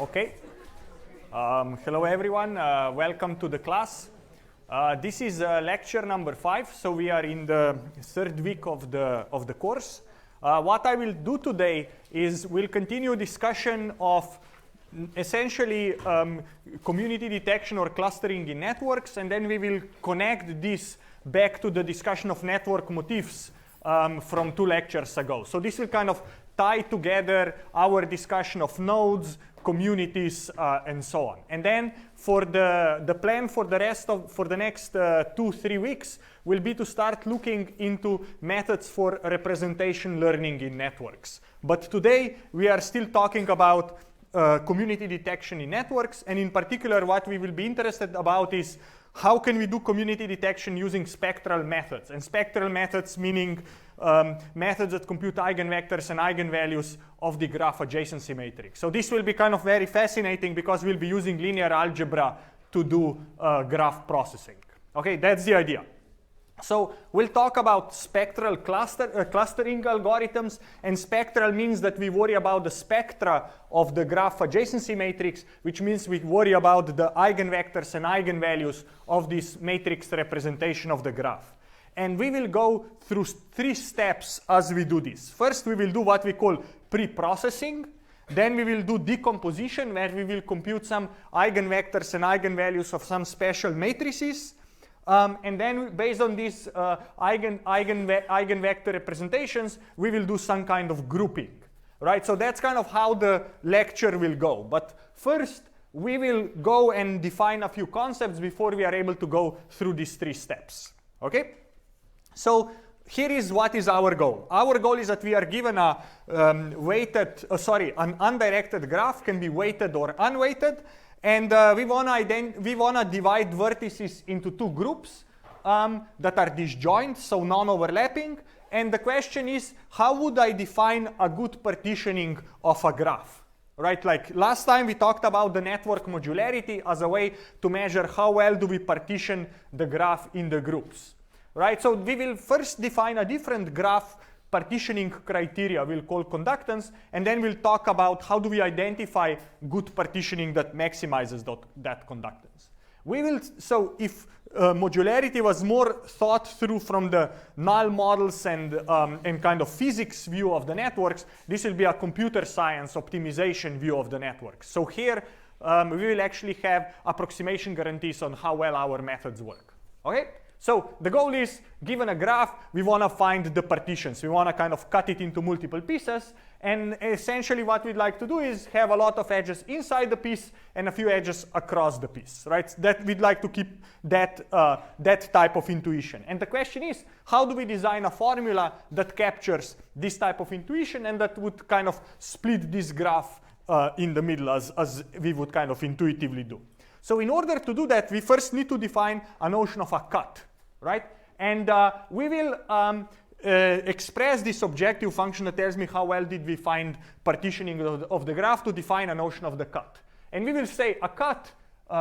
Okay. Hello everyone, welcome to the class. This is lecture number 5, so we are in the third week of the course. What I will do today is we'll continue discussion of essentially community detection or clustering in networks, and then we will connect this back to the discussion of network motifs from 2 lectures ago. So this will kind of tie together our discussion of nodes, communities, and so on. And then for the plan for the next 2-3 weeks will be to start looking into methods for representation learning in networks. But today we are still talking about community detection in networks, and in particular what we will be interested about is how can we do community detection using spectral methods. And spectral methods meaning methods that compute eigenvectors and eigenvalues of the graph adjacency matrix. So this will be kind of very fascinating because we'll be using linear algebra to do graph processing. Okay, that's the idea. So we'll talk about spectral clustering algorithms, and spectral means that we worry about the spectra of the graph adjacency matrix, which means we worry about the eigenvectors and eigenvalues of this matrix representation of the graph. And we will go through 3 steps as we do this. First, we will do what we call pre-processing. Then we will do decomposition, where we will compute some eigenvectors and eigenvalues of some special matrices. And then based on these eigenvector representations, we will do some kind of grouping, right? So that's kind of how the lecture will go. But first, we will go and define a few concepts before we are able to go through these 3 steps, okay? So here is what is our goal. Our goal is that we are given a an undirected graph, can be weighted or unweighted. And we want to divide vertices into 2 groups that are disjoint, so non-overlapping. And the question is, how would I define a good partitioning of a graph? Right? Like last time we talked about the network modularity as a way to measure how well do we partition the graph in the groups. Right? So we will first define a different graph partitioning criteria we'll call conductance, and then we'll talk about how do we identify good partitioning that maximizes that conductance. So if modularity was more thought through from the null models and kind of physics view of the networks, this will be a computer science optimization view of the networks. So here we will actually have approximation guarantees on how well our methods work. Okay? So the goal is, given a graph, we want to find the partitions. We want to kind of cut it into multiple pieces. And essentially what we'd like to do is have a lot of edges inside the piece and a few edges across the piece, right? That we'd like to keep that type of intuition. And the question is, how do we design a formula that captures this type of intuition and that would kind of split this graph in the middle as we would kind of intuitively do? So in order to do that, we first need to define a notion of a cut, right? And we will express this objective function that tells me how well did we find partitioning of the graph to define a notion of the cut. And we will say a cut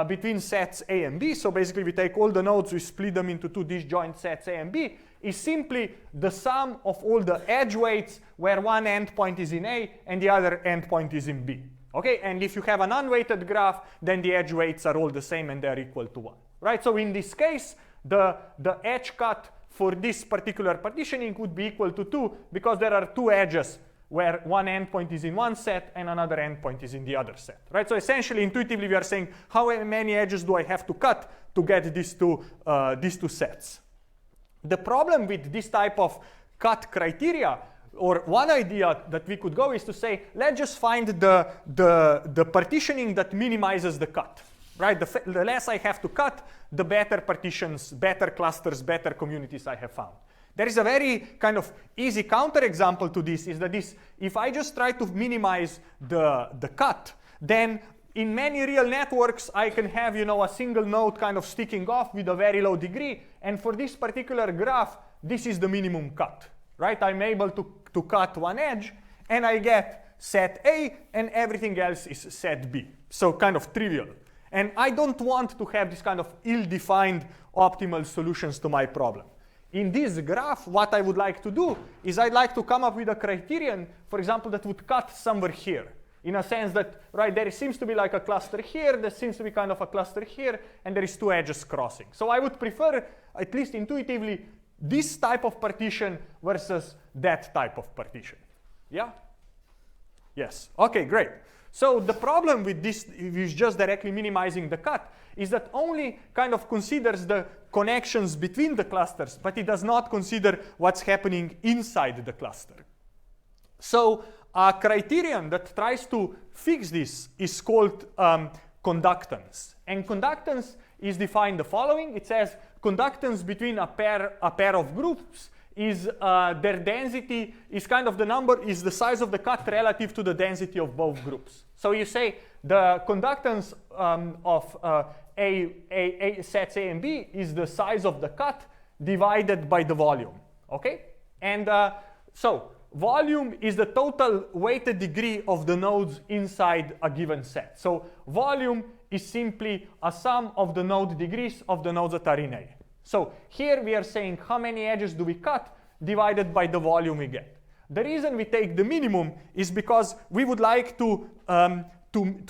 between sets A and B, so basically we take all the nodes, we split them into 2 disjoint sets A and B, is simply the sum of all the edge weights where one endpoint is in A and the other endpoint is in B. Okay, and if you have an unweighted graph, then the edge weights are all the same and they're equal to 1. Right? So in this case, the edge cut for this particular partitioning would be equal to 2 because there are 2 edges where one endpoint is in one set and another endpoint is in the other set. Right? So essentially, intuitively, we are saying how many edges do I have to cut to get these two sets. The problem with this type of cut criteria, or one idea that we could go, is to say, let's just find the partitioning that minimizes the cut, right? The less I have to cut, the better partitions, better clusters, better communities I have found. There is a very kind of easy counterexample to this, is that if I just try to minimize the cut, then in many real networks, I can have, a single node kind of sticking off with a very low degree. And for this particular graph, this is the minimum cut, right? I'm able to cut one edge, and I get set A, and everything else is set B. So kind of trivial. And I don't want to have this kind of ill-defined optimal solutions to my problem. In this graph, what I would like to do is I'd like to come up with a criterion, for example, that would cut somewhere here. in a sense that, right, there seems to be like a cluster here, there seems to be kind of a cluster here, and there is two edges crossing. So I would prefer, at least intuitively, this type of partition versus that type of partition. Yeah? Yes. Okay, great. So the problem with this, with just directly minimizing the cut, is that only kind of considers the connections between the clusters, but it does not consider what's happening inside the cluster. So a criterion that tries to fix this is called conductance. And conductance is defined the following. It says conductance between a pair of groups is their density is kind of the number, is the size of the cut relative to the density of both groups. So you say the conductance of sets A and B is the size of the cut divided by the volume, okay? And so volume is the total weighted degree of the nodes inside a given set. So volume is simply a sum of the node degrees of the nodes that are in A. So here we are saying how many edges do we cut divided by the volume we get. The reason we take the minimum is because we would like to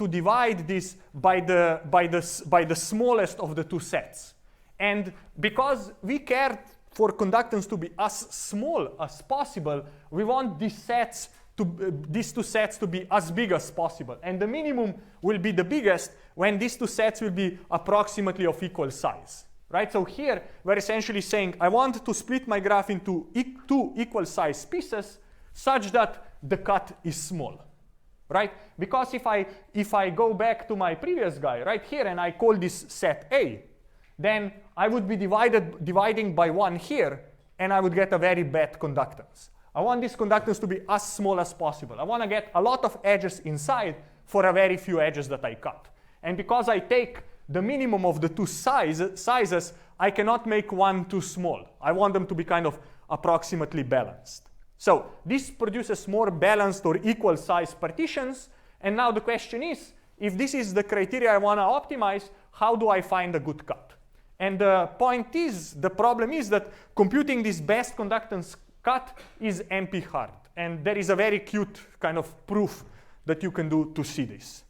divide this by the smallest of the two sets. And because we care for conductance to be as small as possible, we want these two sets to be as big as possible. And the minimum will be the biggest when these two sets will be approximately of equal size. Right? So here we're essentially saying I want to split my graph into two equal size pieces such that the cut is small. Right? Because if I go back to my previous guy right here and I call this set A, then I would be dividing by 1 here, and I would get a very bad conductance. I want this conductance to be as small as possible. I want to get a lot of edges inside for a very few edges that I cut. And because I take the minimum of the two sizes, I cannot make one too small. I want them to be kind of approximately balanced. So this produces more balanced or equal size partitions. And now the question is, if this is the criteria I want to optimize, how do I find a good cut? And the point is, the problem is that computing this best conductance cut is MP hard. And there is a very cute kind of proof that you can do to see this.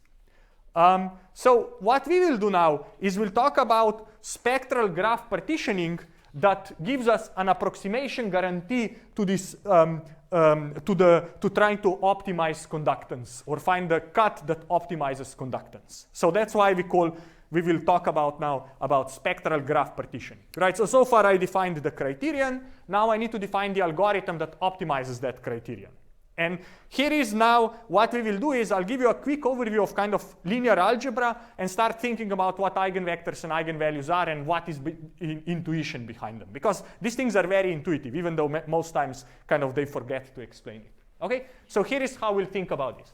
So what we will do now is we'll talk about spectral graph partitioning that gives us an approximation guarantee to this to trying to optimize conductance or find the cut that optimizes conductance. So that's why we will talk about now about spectral graph partitioning. Right? So far I defined the criterion. Now I need to define the algorithm that optimizes that criterion. And here is now what we will do is I'll give you a quick overview of kind of linear algebra and start thinking about what eigenvectors and eigenvalues are and what is intuition behind them. Because these things are very intuitive, even though most times kind of they forget to explain it. Okay? So here is how we'll think about this.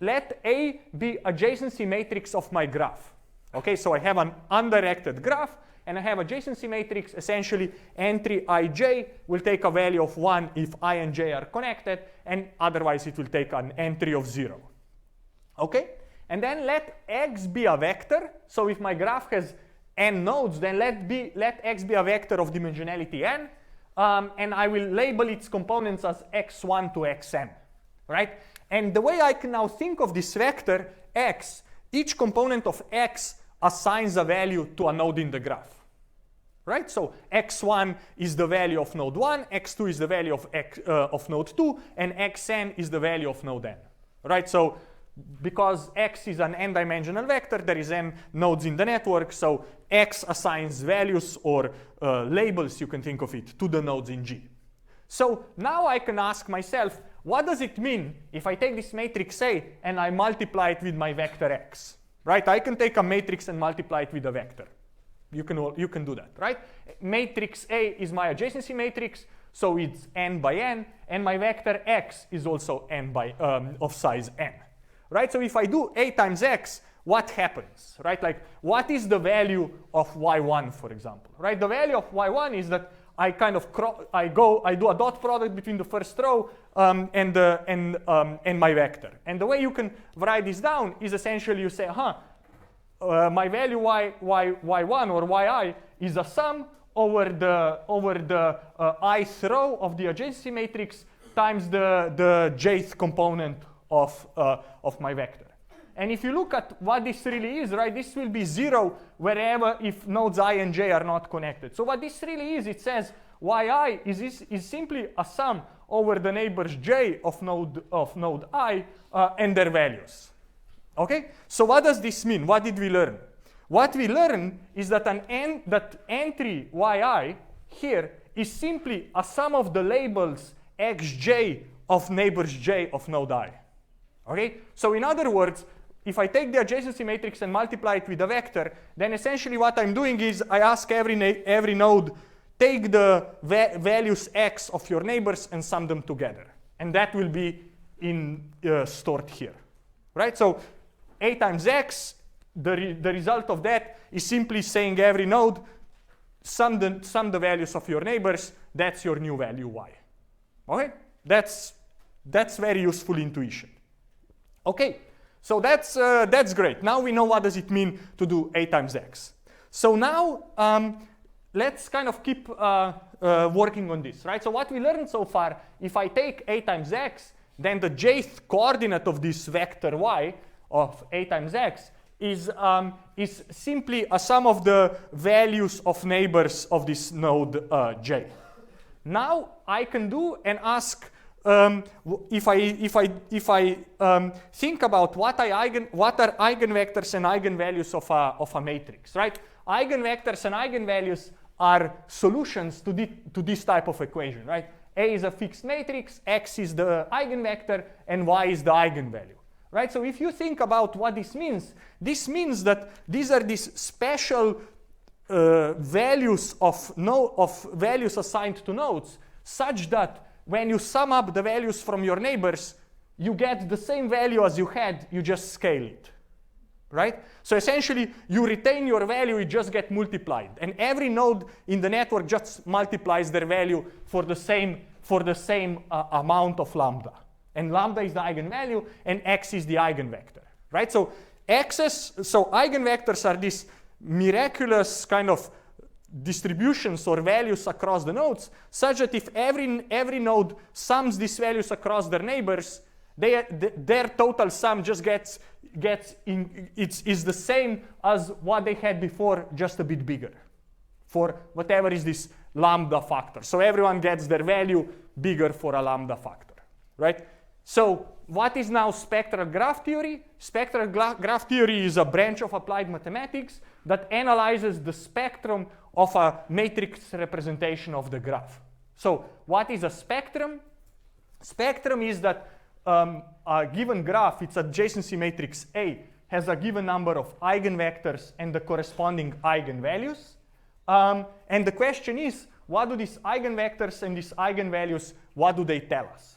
Let A be adjacency matrix of my graph. Okay, so I have an undirected graph and I have adjacency matrix. Essentially, entry ij will take a value of 1 if I and j are connected, and otherwise it will take an entry of 0. Okay? And then let x be a vector. So if my graph has n nodes, then let x be a vector of dimensionality n, and I will label its components as x1 to xn. Right? And the way I can now think of this vector x, each component of x assigns a value to a node in the graph. Right? So x1 is the value of node 1, x2 is the value of node 2, and xn is the value of node n. Right? So because x is an n-dimensional vector, there is n nodes in the network, so x assigns values or labels, you can think of it, to the nodes in G. So now I can ask myself, what does it mean if I take this matrix A and I multiply it with my vector x? Right? I can take a matrix and multiply it with a vector. You can do that, right? Matrix A is my adjacency matrix, so it's n by n, and my vector x is also n by of size n. Right? So if I do A times x, what happens? Right? Like, what is the value of y1, for example? Right? The value of y1 is that I kind of I do a dot product between the first row and my vector. And the way you can write this down is essentially you say, my value y1 or yi is a sum over the ith row of the adjacency matrix times the jth component of my vector. And if you look at what this really is, right, this will be 0 wherever if nodes I and j are not connected. So what this really is, it says yi is simply a sum over the neighbors j of node I and their values. Okay? So what does this mean? What did we learn? What we learned is that that entry yi here is simply a sum of the labels xj of neighbors j of node I. Okay? So in other words, if I take the adjacency matrix and multiply it with a vector, then essentially what I'm doing is I ask every node, take the values x of your neighbors and sum them together. And that will be stored here. Right? So a times x, the result of that is simply saying every node, sum the values of your neighbors, that's your new value y. Okay? That's very useful intuition. Okay, so that's great. Now we know what does it mean to do a times x. So now let's kind of keep working on this, right? So what we learned so far, if I take a times x, then the jth coordinate of this vector y of a times x is simply a sum of the values of neighbors of this node j. Now I can do and ask, if I think about what are eigenvectors and eigenvalues of a matrix, right? Eigenvectors and eigenvalues are solutions to this type of equation, right? A is a fixed matrix, x is the eigenvector, and y is the eigenvalue, right? So if you think about what this means that these are these special values of values assigned to nodes, such that when you sum up the values from your neighbors, you get the same value as you had, you just scale it, right? So essentially, you retain your value, it just gets multiplied. And every node in the network just multiplies their value for the same amount of lambda. And lambda is the eigenvalue, and x is the eigenvector, right? So eigenvectors are these miraculous kind of distributions or values across the nodes, such that if every node sums these values across their neighbors, their total sum just is the same as what they had before, just a bit bigger, for whatever is this lambda factor. So everyone gets their value bigger for a lambda factor, right? So what is now spectral graph theory? Spectral graph theory is a branch of applied mathematics that analyzes the spectrum of a matrix representation of the graph. So what is a spectrum? Spectrum is that a given graph, its adjacency matrix A, has a given number of eigenvectors and the corresponding eigenvalues. And the question is, what do these eigenvectors and these eigenvalues, what do they tell us?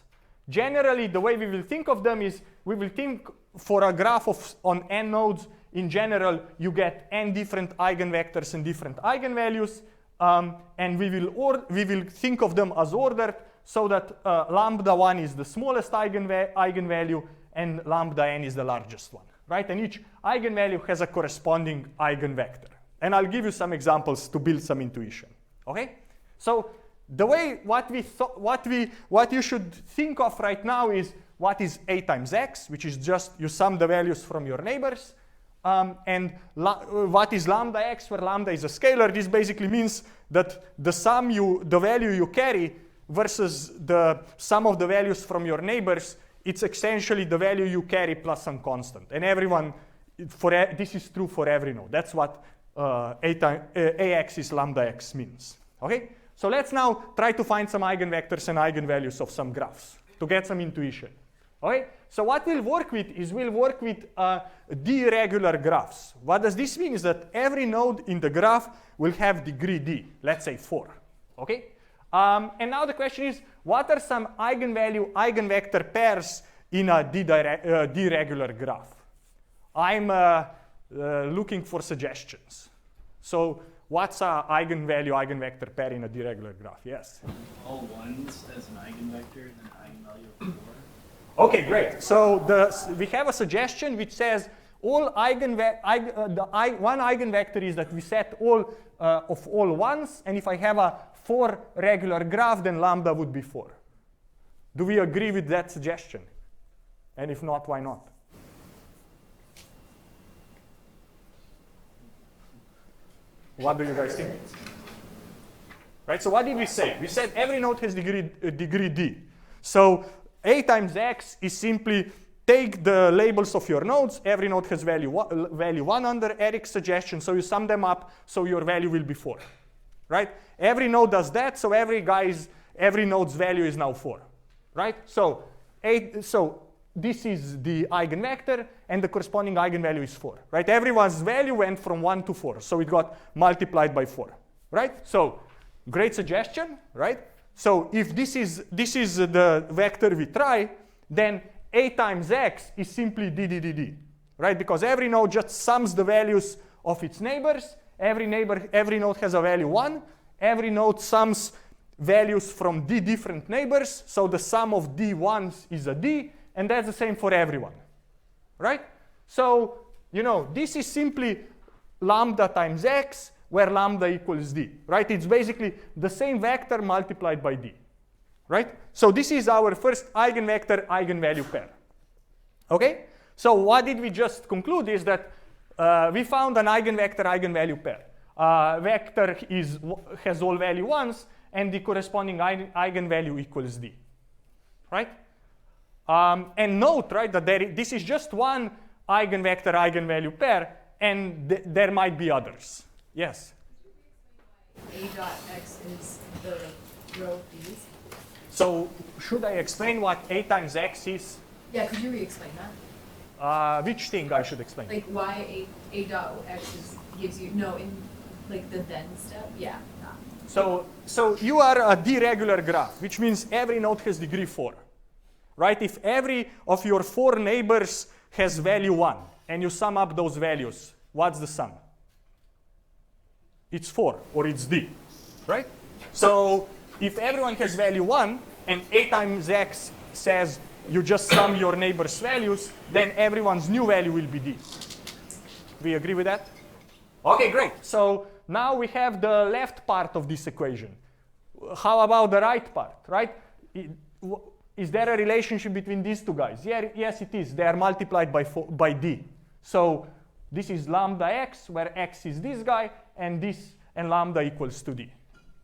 Generally, the way we will think of them is, we will think for a graph on n nodes, in general, you get n different eigenvectors and different eigenvalues, and we will think of them as ordered, so that lambda 1 is the smallest eigenvalue, and lambda n is the largest one, right? And each eigenvalue has a corresponding eigenvector. And I'll give you some examples to build some intuition, okay? So the way what you should think of right now is what is a times x, which is just you sum the values from your neighbors, and what is lambda x, where lambda is a scalar. This basically means that the value you carry versus the sum of the values from your neighbors, it's essentially the value you carry plus some constant. And this is true for every node. That's what ax is lambda x means, okay? So let's now try to find some eigenvectors and eigenvalues of some graphs to get some intuition. Okay? So what we'll work with is d-regular graphs. What does this mean is that every node in the graph will have degree d, let's say 4. Okay? And now the question is, what are some eigenvector pairs in a d-regular graph? I'm looking for suggestions. So what's an eigenvector pair in a d-regular graph? Yes? All ones as an eigenvector and an eigenvalue of 4. Okay, great. So we have a suggestion which says one eigenvector is that we set all of all ones, and if I have a 4 regular graph, then lambda would be 4. Do we agree with that suggestion? And if not, why not? What do you guys think? Right, so what did we say? We said every node has degree d. So A times x is simply take the labels of your nodes. Every node has value 1 under Eric's suggestion, so you sum them up, so your value will be 4. Right? Every node does that, so every node's value is now 4. Right? So this is the eigenvector, and the corresponding eigenvalue is 4. Right? Everyone's value went from 1 to 4, so it got multiplied by 4. Right? So great suggestion, right? So if this is the vector we try, then A times x is simply d, right? Because every node just sums the values of its neighbors. Every node has a value 1. Every node sums values from d different neighbors. So the sum of d1s is a d, and that's the same for everyone, right? So, this is simply lambda times x, where lambda equals d, right? It's basically the same vector multiplied by d, right? So this is our first eigenvector-eigenvalue pair. Okay? So what did we just conclude is that we found an eigenvector-eigenvalue pair. Vector has all value 1s, and the corresponding eigenvalue equals d, right? And note, right, that this is just one eigenvector-eigenvalue pair, and there might be others. Yes? A dot x is the row of these. So should I explain what A times x is? Yeah, could you re-explain that? Which thing I should explain? Like why A dot x gives you, in like the then step? Yeah. So you are a deregular graph, which means every node has degree 4. Right? If every of your 4 neighbors has value 1, and you sum up those values, what's the sum? It's 4, or it's d, right? So if everyone has value 1, and A times x says you just sum your neighbors' values, then everyone's new value will be d. We agree with that? Okay, great. So now we have the left part of this equation. How about the right part, right? Is there a relationship between these two guys? Yeah, yes, it is. They are multiplied by d. So this is lambda x, where x is this guy, and lambda equals to d,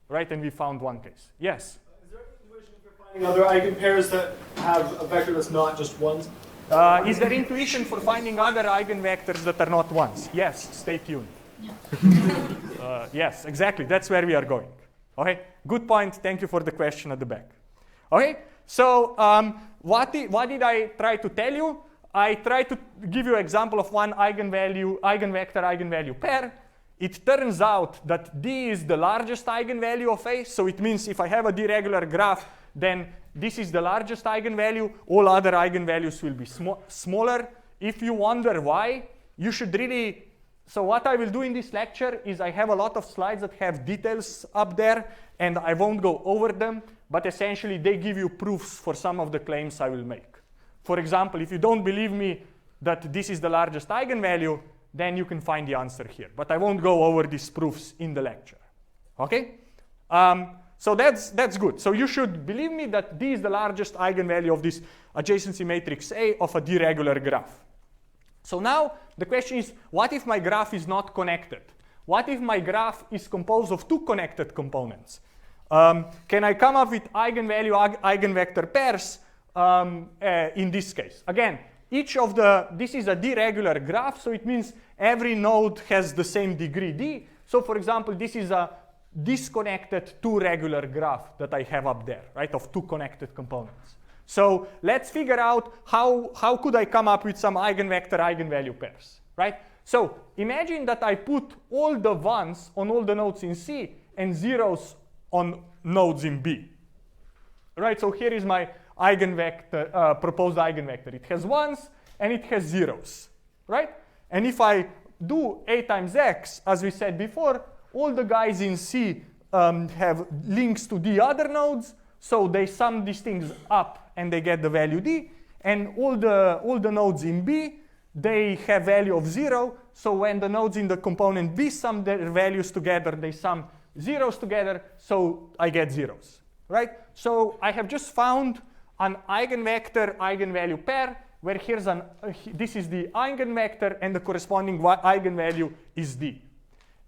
right? And we found one case. Yes? Is there intuition for finding other eigenpairs that have a vector that's not just ones? Is there intuition for finding other eigenvectors that are not ones? Yes, stay tuned. Yes, exactly. That's where we are going. Okay, good point. Thank you for the question at the back. Okay, so what did I try to tell you? I tried to give you an example of one eigenvector-eigenvalue pair. It turns out that D is the largest eigenvalue of A, so it means if I have a deregular graph, then this is the largest eigenvalue. All other eigenvalues will be smaller. If you wonder why, you should really... So what I will do in this lecture is I have a lot of slides that have details up there, and I won't go over them, but essentially they give you proofs for some of the claims I will make. For example, if you don't believe me that this is the largest eigenvalue, then you can find the answer here. But I won't go over these proofs in the lecture. Okay? So that's good. So you should believe me that D is the largest eigenvalue of this adjacency matrix A of a deregular graph. So now the question is, what if my graph is not connected? What if my graph is composed of two connected components? Can I come up with eigenvector pairs in this case? Again, this is a deregular graph, so it means every node has the same degree d. So for example, this is a disconnected two regular graph that I have up there, right, of two connected components. So let's figure out how could I come up with some eigenvector-eigenvalue pairs, right? So imagine that I put all the 1s on all the nodes in C and 0s on nodes in B, right? So here is my eigenvector, proposed eigenvector. It has 1s and it has 0s, right? And if I do A times x, as we said before, all the guys in C have links to the other nodes, so they sum these things up and they get the value d. And all the nodes in B, they have value of 0. So when the nodes in the component B sum their values together, they sum zeros together, so I get zeros, right? So I have just found an eigenvector-eigenvalue pair where here's this is the eigenvector and the corresponding eigenvalue is D.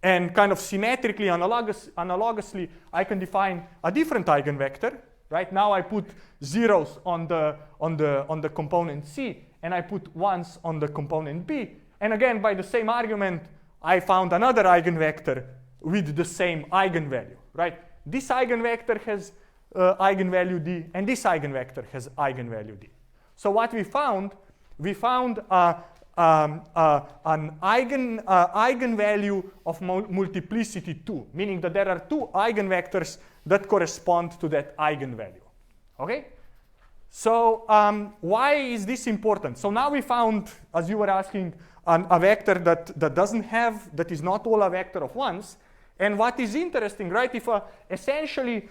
And kind of symmetrically, analogously, I can define a different eigenvector. Right now, I put zeros on the component C, and I put ones on the component B. And again, by the same argument, I found another eigenvector with the same eigenvalue. Right? This eigenvector has eigenvalue D, and this eigenvector has eigenvalue D. So what we found an eigenvalue of multiplicity 2, meaning that there are two eigenvectors that correspond to that eigenvalue. Okay? So why is this important? So now we found, as you were asking, a vector that is not all a vector of ones. And what is interesting, right? If essentially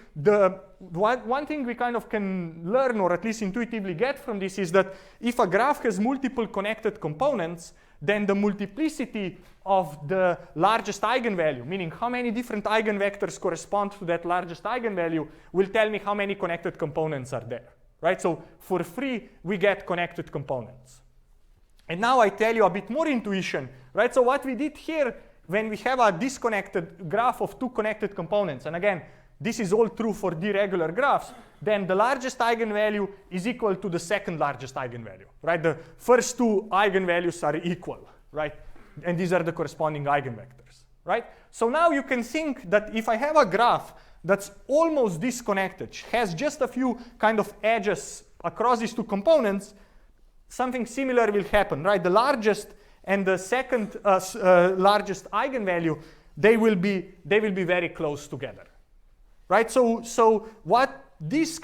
one thing we kind of can learn, or at least intuitively get from this, is that if a graph has multiple connected components, then the multiplicity of the largest eigenvalue, meaning how many different eigenvectors correspond to that largest eigenvalue, will tell me how many connected components are there, right? So for free, we get connected components. And now I tell you a bit more intuition, right? So what we did here, when we have a disconnected graph of two connected components, and again, this is all true for D-regular graphs, then the largest eigenvalue is equal to the second largest eigenvalue, right? The first two eigenvalues are equal, right? And these are the corresponding eigenvectors, right? So now you can think that if I have a graph that's almost disconnected, has just a few kind of edges across these two components, something similar will happen, right? The largest and the second largest eigenvalue, they will be very close together, right? So what this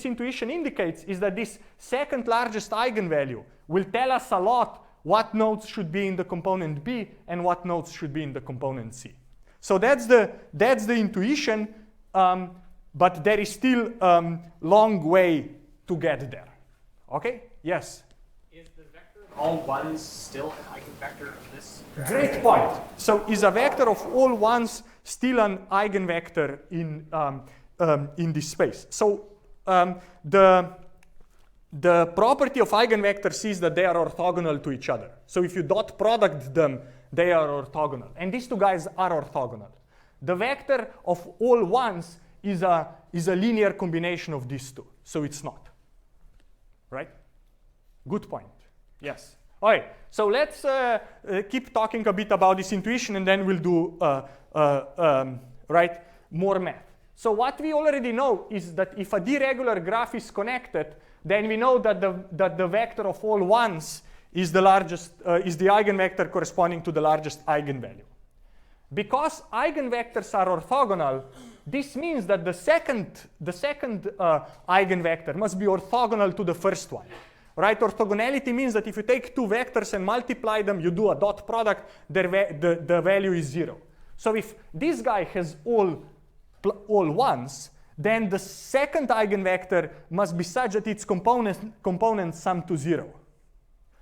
intuition indicates is that this second largest eigenvalue will tell us a lot what nodes should be in the component B and what nodes should be in the component C. So that's the intuition, but there is still long way to get there. Okay? Yes. All ones still an eigenvector of this? Great point. So is a vector of all ones still an eigenvector in this space? So the property of eigenvectors is that they are orthogonal to each other. So if you dot product them, they are orthogonal. And these two guys are orthogonal. The vector of all ones is a linear combination of these two. So it's not. Right? Good point. Yes. All right. So let's keep talking a bit about this intuition, and then we'll do more math. So what we already know is that if a D-regular graph is connected, then we know that the vector of all ones is the eigenvector corresponding to the largest eigenvalue. Because eigenvectors are orthogonal, this means that the second eigenvector must be orthogonal to the first one. Right? Orthogonality means that if you take two vectors and multiply them, you do a dot product, the value is 0. So if this guy has all ones, then the second eigenvector must be such that its components sum to 0.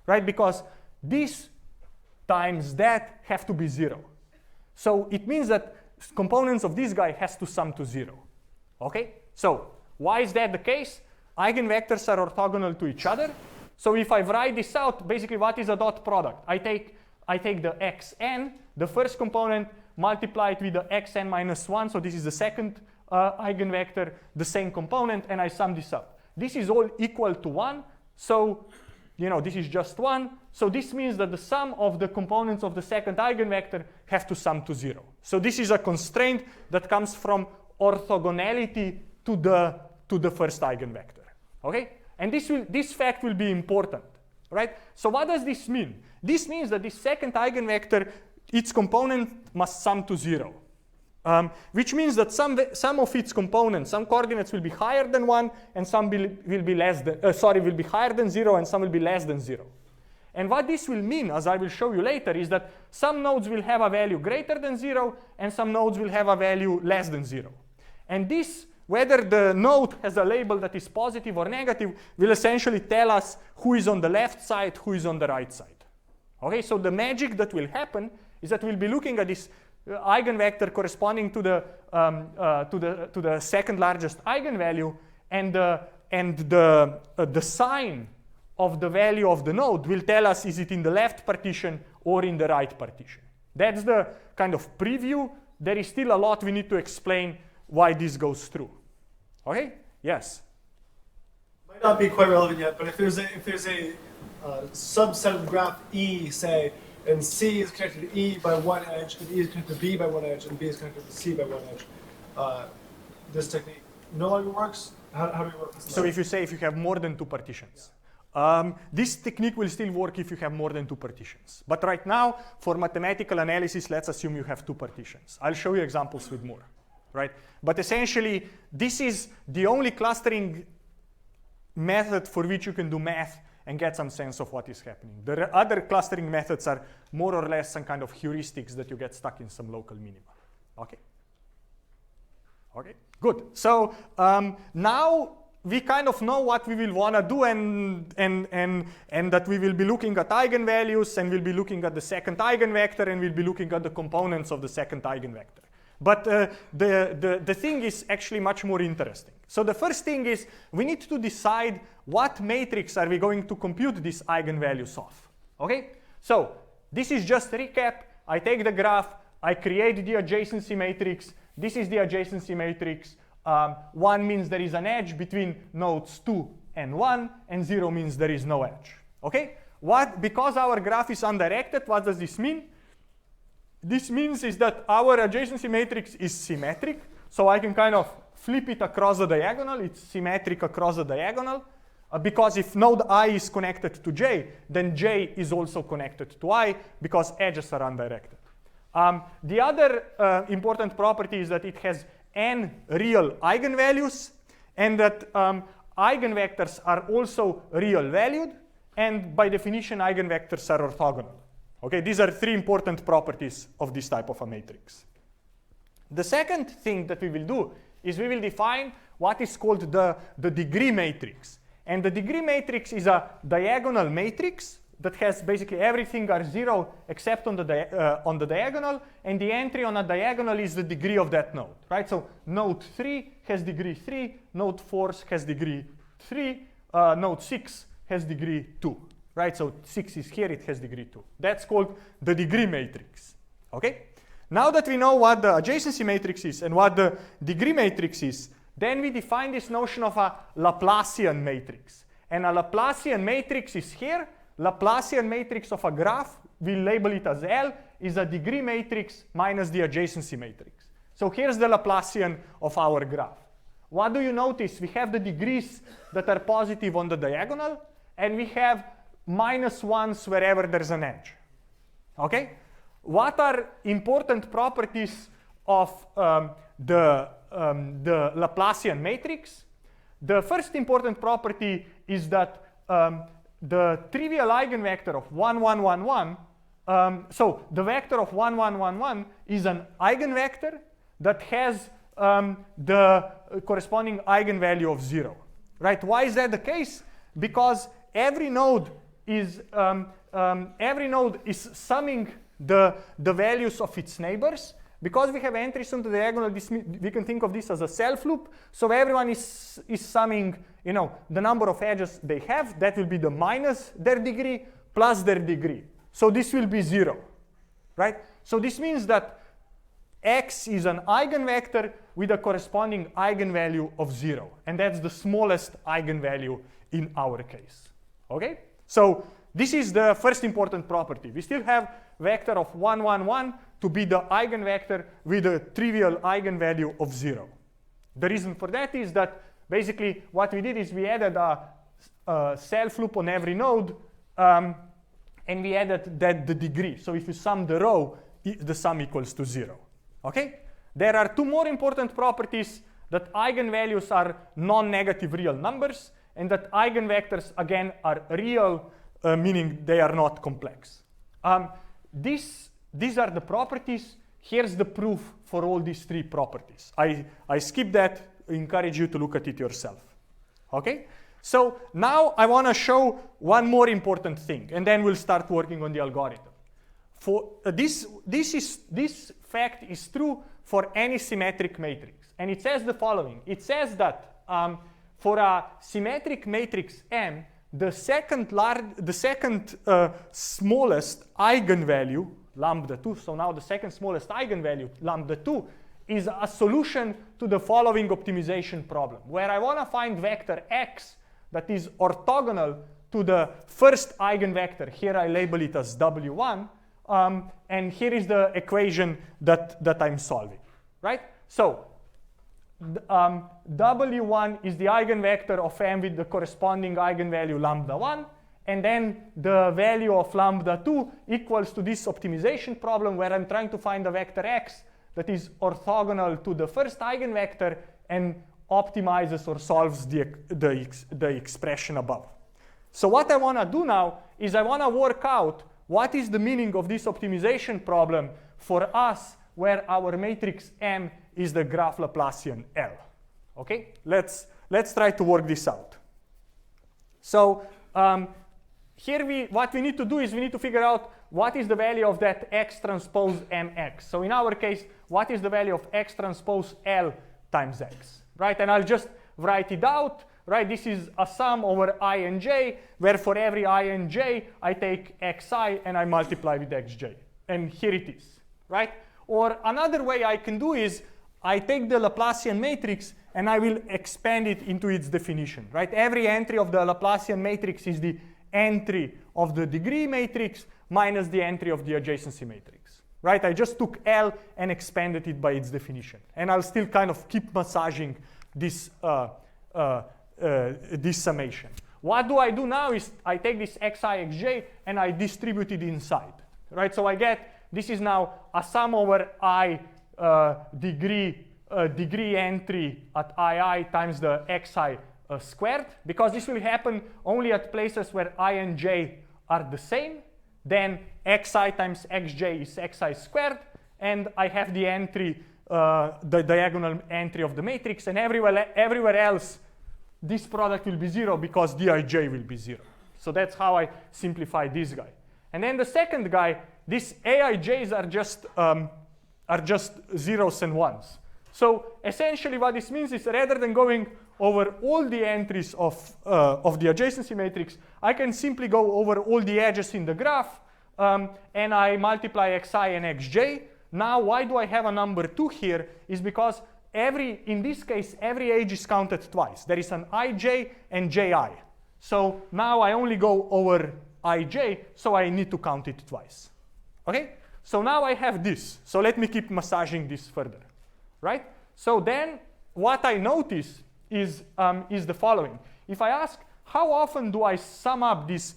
Right? Because this times that have to be 0. So it means that components of this guy has to sum to 0. Okay? So why is that the case? Eigenvectors are orthogonal to each other. So if I write this out, basically what is a dot product? I take the xn, the first component, multiply it with the xn minus 1. So this is the second eigenvector, the same component, and I sum this up. This is all equal to 1. So, this is just 1. So this means that the sum of the components of the second eigenvector have to sum to 0. So this is a constraint that comes from orthogonality to the first eigenvector. Okay? And this fact will be important, right? So what does this mean? This means that this second eigenvector, its component must sum to 0, which means that some of its components, some coordinates will be higher than 1, and some will be higher than 0, and some will be less than 0. And what this will mean, as I will show you later, is that some nodes will have a value greater than 0, and some nodes will have a value less than 0. And this, whether the node has a label that is positive or negative, will essentially tell us who is on the left side, who is on the right side. Okay, so the magic that will happen is that we'll be looking at this eigenvector corresponding to the second largest eigenvalue, and the sign of the value of the node will tell us is it in the left partition or in the right partition. That's the kind of preview. There is still a lot we need to explain why this goes through. Okay? Yes? Might not be quite relevant yet, but if there's a subset of the graph E, say, and C is connected to E by one edge, and E is connected to B by one edge, and B is connected to C by one edge, this technique no longer works? How do we work with that? So if you have more than two partitions. This technique will still work if you have more than two partitions. But right now, for mathematical analysis, let's assume you have two partitions. I'll show you examples with more, right? But essentially, this is the only clustering method for which you can do math and get some sense of what is happening. The other clustering methods are more or less some kind of heuristics that you get stuck in some local minima. Okay? Okay, good. So now we kind of know what we will want to do and that we will be looking at eigenvalues and we'll be looking at the second eigenvector and we'll be looking at the components of the second eigenvector. But the thing is actually much more interesting. So the first thing is we need to decide what matrix are we going to compute these eigenvalues of. Okay? So this is just a recap. I take the graph, I create the adjacency matrix. This is the adjacency matrix. 1 means there is an edge between nodes 2 and 1, and 0 means there is no edge. Okay? Because our graph is undirected, what does this mean? This means is that our adjacency matrix is symmetric, so I can kind of flip it across the diagonal. It's symmetric across the diagonal, because if node I is connected to J, then J is also connected to I, because edges are undirected. The other important property is that it has n real eigenvalues, and that eigenvectors are also real valued, and by definition eigenvectors are orthogonal. Okay, these are 3 important properties of this type of a matrix. The second thing that we will do is we will define what is called the degree matrix. And the degree matrix is a diagonal matrix that has basically everything are 0 except on the diagonal, and the entry on a diagonal is the degree of that node, right? So node 3 has degree 3, node 4 has degree 3, node 6 has degree 2, right? So 6 is here, it has degree 2. That's called the degree matrix, okay? Now that we know what the adjacency matrix is and what the degree matrix is, then we define this notion of a Laplacian matrix. And a Laplacian matrix is here. Laplacian matrix of a graph, we label it as L, is a degree matrix minus the adjacency matrix. So here's the Laplacian of our graph. What do you notice? We have the degrees that are positive on the diagonal, and we have -1s wherever there's an edge. Okay? What are important properties of the Laplacian matrix? The first important property is that the trivial eigenvector of 1, 1, 1, 1, so the vector of 1, 1, 1, 1 is an eigenvector that has the corresponding eigenvalue of 0, right? Why is that the case? Because every node is summing the values of its neighbors. Because we have entries on the diagonal, we can think of this as a self loop. So everyone is summing, the number of edges they have. That will be the minus their degree plus their degree. So this will be 0, right? So this means that x is an eigenvector with a corresponding eigenvalue of 0. And that's the smallest eigenvalue in our case, okay? So this is the first important property. We still have vector of 1, 1, 1 to be the eigenvector with a trivial eigenvalue of 0. The reason for that is that basically what we did is we added a self loop on every node, and we added the degree. So if you sum the row, the sum equals to 0. Okay? There are 2 more important properties: that eigenvalues are non-negative real numbers, and that eigenvectors again are real, meaning they are not complex. These are the properties. Here's the proof for all these 3 properties. I skipped that. I encourage you to look at it yourself. Okay? So now I want to show one more important thing, and then we'll start working on the algorithm. For this fact is true for any symmetric matrix, and it says the following. It says that for a symmetric matrix M, the second smallest eigenvalue, lambda 2, so now the second smallest eigenvalue, lambda 2, is a solution to the following optimization problem, where I want to find vector x that is orthogonal to the first eigenvector. Here I label it as W1, and here is the equation that I'm solving, right? So W1 is the eigenvector of M with the corresponding eigenvalue lambda 1, and then the value of lambda 2 equals to this optimization problem where I'm trying to find a vector x that is orthogonal to the first eigenvector and optimizes or solves the expression above. So what I want to do now is I want to work out what is the meaning of this optimization problem for us where our matrix M is the graph Laplacian L. Okay, let's try to work this out. So here what we need to do is we need to figure out what is the value of that x transpose mx. So in our case, what is the value of x transpose L times x, right? And I'll just write it out, right? This is a sum over I and j, where for every I and j, I take xi and I multiply with xj. And here it is, right? Or another way I can do is I take the Laplacian matrix and I will expand it into its definition, right? Every entry of the Laplacian matrix is the entry of the degree matrix minus the entry of the adjacency matrix, right? I just took L and expanded it by its definition. And I'll still kind of keep massaging this, this summation. What do I do now is I take this xi, xj, and I distribute it inside, right? So I get, this is now a sum over I degree entry at ii times the xi squared, because this will happen only at places where I and j are the same. Then xi times xj is xi squared, and I have the entry, the diagonal entry of the matrix, and everywhere else, this product will be 0 because dij will be 0. So that's how I simplify this guy. And then the second guy, these aij's are just zeros and ones. So essentially what this means is rather than going over all the entries of the adjacency matrix, I can simply go over all the edges in the graph, and I multiply xi and xj. Now why do I have a number 2 here is because in this case, every edge is counted twice. There is an ij and ji. So now I only go over ij, so I need to count it twice. Okay? So now I have this. So let me keep massaging this further, right? So then what I notice is the following. If I ask, how often do I sum up this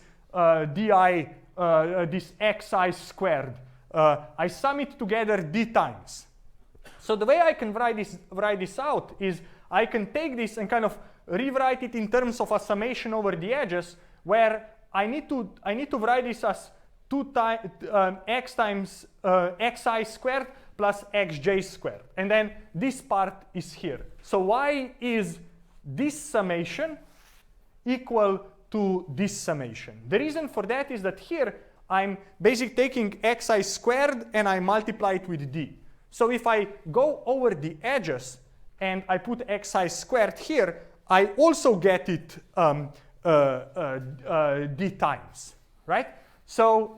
this xi squared? I sum it together d times. So the way I can write this out is I can take this and kind of rewrite it in terms of a summation over the edges, where I need to write this as x times xi squared plus xj squared. And then this part is here. So why is this summation equal to this summation? The reason for that is that here I'm basically taking xi squared and I multiply it with d. So if I go over the edges and I put xi squared here, I also get it d times, right? So,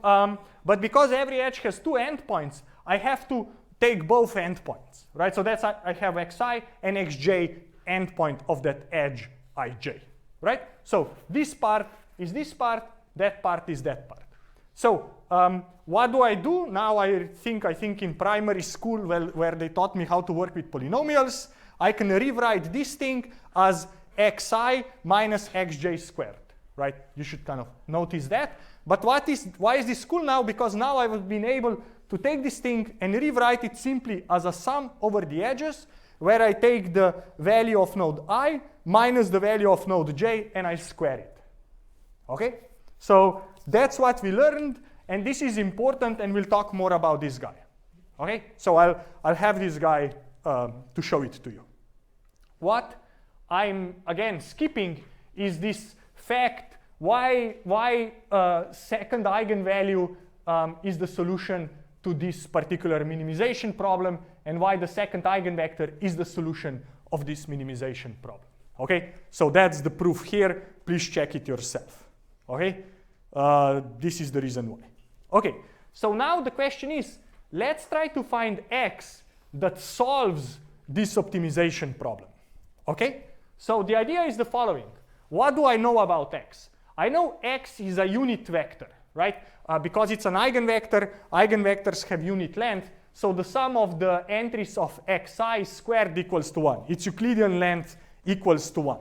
but because every edge has 2 endpoints, I have to take both endpoints, right? So that's, I have xi and xj endpoint of that edge ij, right? So this part is this part, that part is that part. So what do I do? Now I think in primary school, where they taught me how to work with polynomials, I can rewrite this thing as xi minus xj squared, right? You should kind of notice that. But why is this cool now? Because now I've been able to take this thing and rewrite it simply as a sum over the edges, where I take the value of node I minus the value of node j and I square it. Okay? So that's what we learned, and this is important, and we'll talk more about this guy. Okay? So I'll have this guy to show it to you. What I'm again skipping is this fact why second eigenvalue is the solution to this particular minimization problem, and why the second eigenvector is the solution of this minimization problem. Okay? So that's the proof here. Please check it yourself. Okay, this is the reason why. Okay, so now the question is, let's try to find x that solves this optimization problem. Okay, so the idea is the following. What do I know about x? I know x is a unit vector, right? Because it's an eigenvector, eigenvectors have unit length, so the sum of the entries of xi squared equals to 1. Its Euclidean length equals to 1.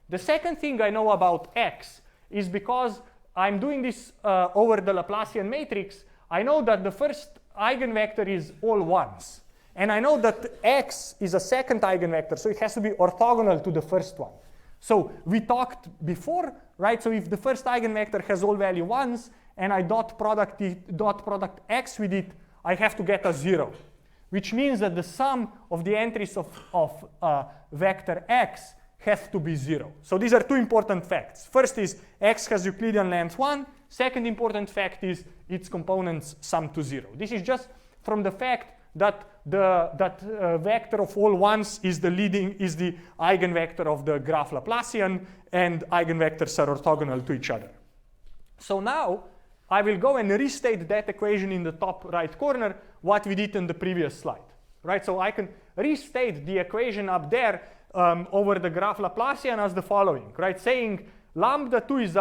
The second thing I know about x is because I'm doing this over the Laplacian matrix, I know that the first eigenvector is all ones. And I know that x is a second eigenvector, so it has to be orthogonal to the first one. So we talked before, right? So if the first eigenvector has all value ones, and I dot product x with it, I have to get a 0, which means that the sum of the entries of vector x has to be 0. So these are two important facts. First is x has Euclidean length 1. Second important fact is its components sum to 0. This is just from the fact that the vector of all ones is the eigenvector of the graph Laplacian, and eigenvectors are orthogonal to each other. So now I will go and restate that equation in the top right corner, what we did in the previous slide, right? So I can restate the equation up there over the graph Laplacian as the following, right? Saying lambda 2 is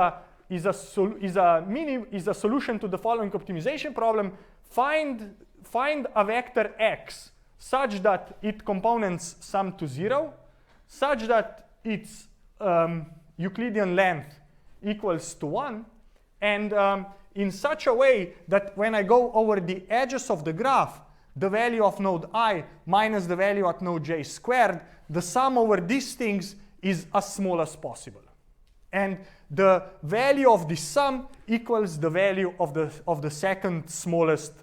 a solution to the following optimization problem. Find a vector x such that its components sum to 0, such that its Euclidean length equals to 1, and in such a way that when I go over the edges of the graph, the value of node I minus the value at node j squared, the sum over these things is as small as possible. And the value of the sum equals the value of the second smallest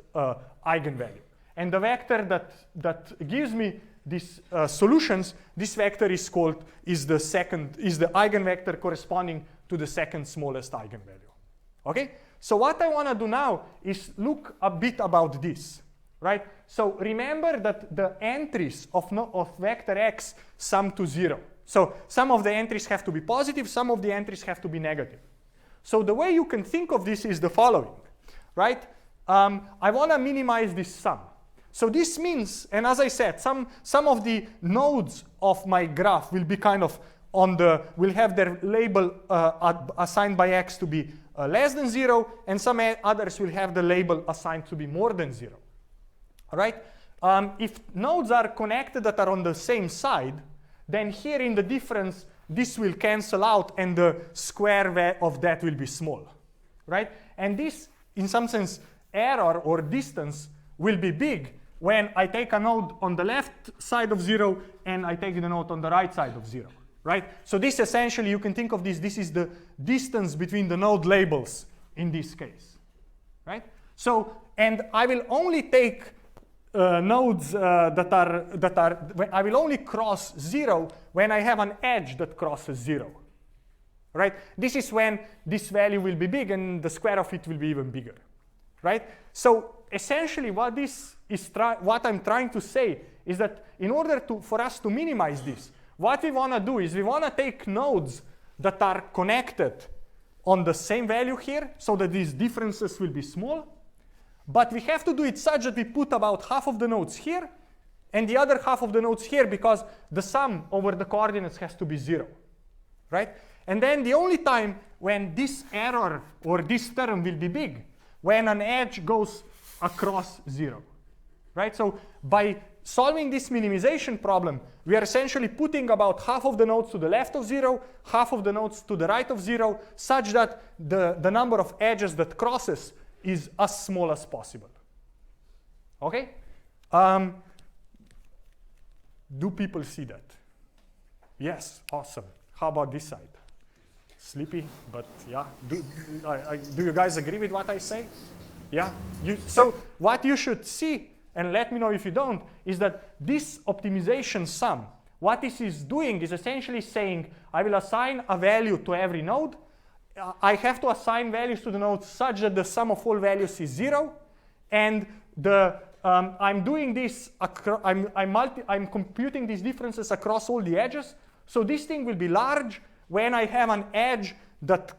eigenvalue. And the vector that gives me these solutions, this vector is the eigenvector corresponding to the second smallest eigenvalue. Okay? So what I want to do now is look a bit about this, right? So remember that the entries of vector x sum to 0. So some of the entries have to be positive, some of the entries have to be negative. So the way you can think of this is the following, right? I want to minimize this sum. So this means, and as I said, some of the nodes of my graph will be kind of will have their label assigned by x to be less than 0, and some others will have the label assigned to be more than 0. All right? If nodes are connected that are on the same side, then here in the difference, this will cancel out, and the square of that will be small, right? And this, in some sense, error or distance will be big when I take a node on the left side of 0 and I take the node on the right side of 0, right? So this essentially, you can think of this is the distance between the node labels in this case, right? So, and I will only take nodes I will only cross 0 when I have an edge that crosses 0, right? This is when this value will be big and the square of it will be even bigger, right? So essentially what I'm trying to say is that in order for us to minimize this, what we want to do is we want to take nodes that are connected on the same value here so that these differences will be small. But we have to do it such that we put about half of the nodes here and the other half of the nodes here, because the sum over the coordinates has to be 0, right? And then the only time when this error or this term will be big, when an edge goes across 0, right? So by solving this minimization problem, we are essentially putting about half of the nodes to the left of 0, half of the nodes to the right of 0, such that the number of edges that crosses is as small as possible. Okay? Do people see that? Yes, awesome. How about this side? Sleepy, but yeah. Do you guys agree with what I say? Yeah? So what you should see, and let me know if you don't, is that this optimization sum, what this is doing is essentially saying, I will assign a value to every node. I have to assign values to the nodes such that the sum of all values is 0, and I'm doing this. I'm computing these differences across all the edges. So this thing will be large when I have an edge that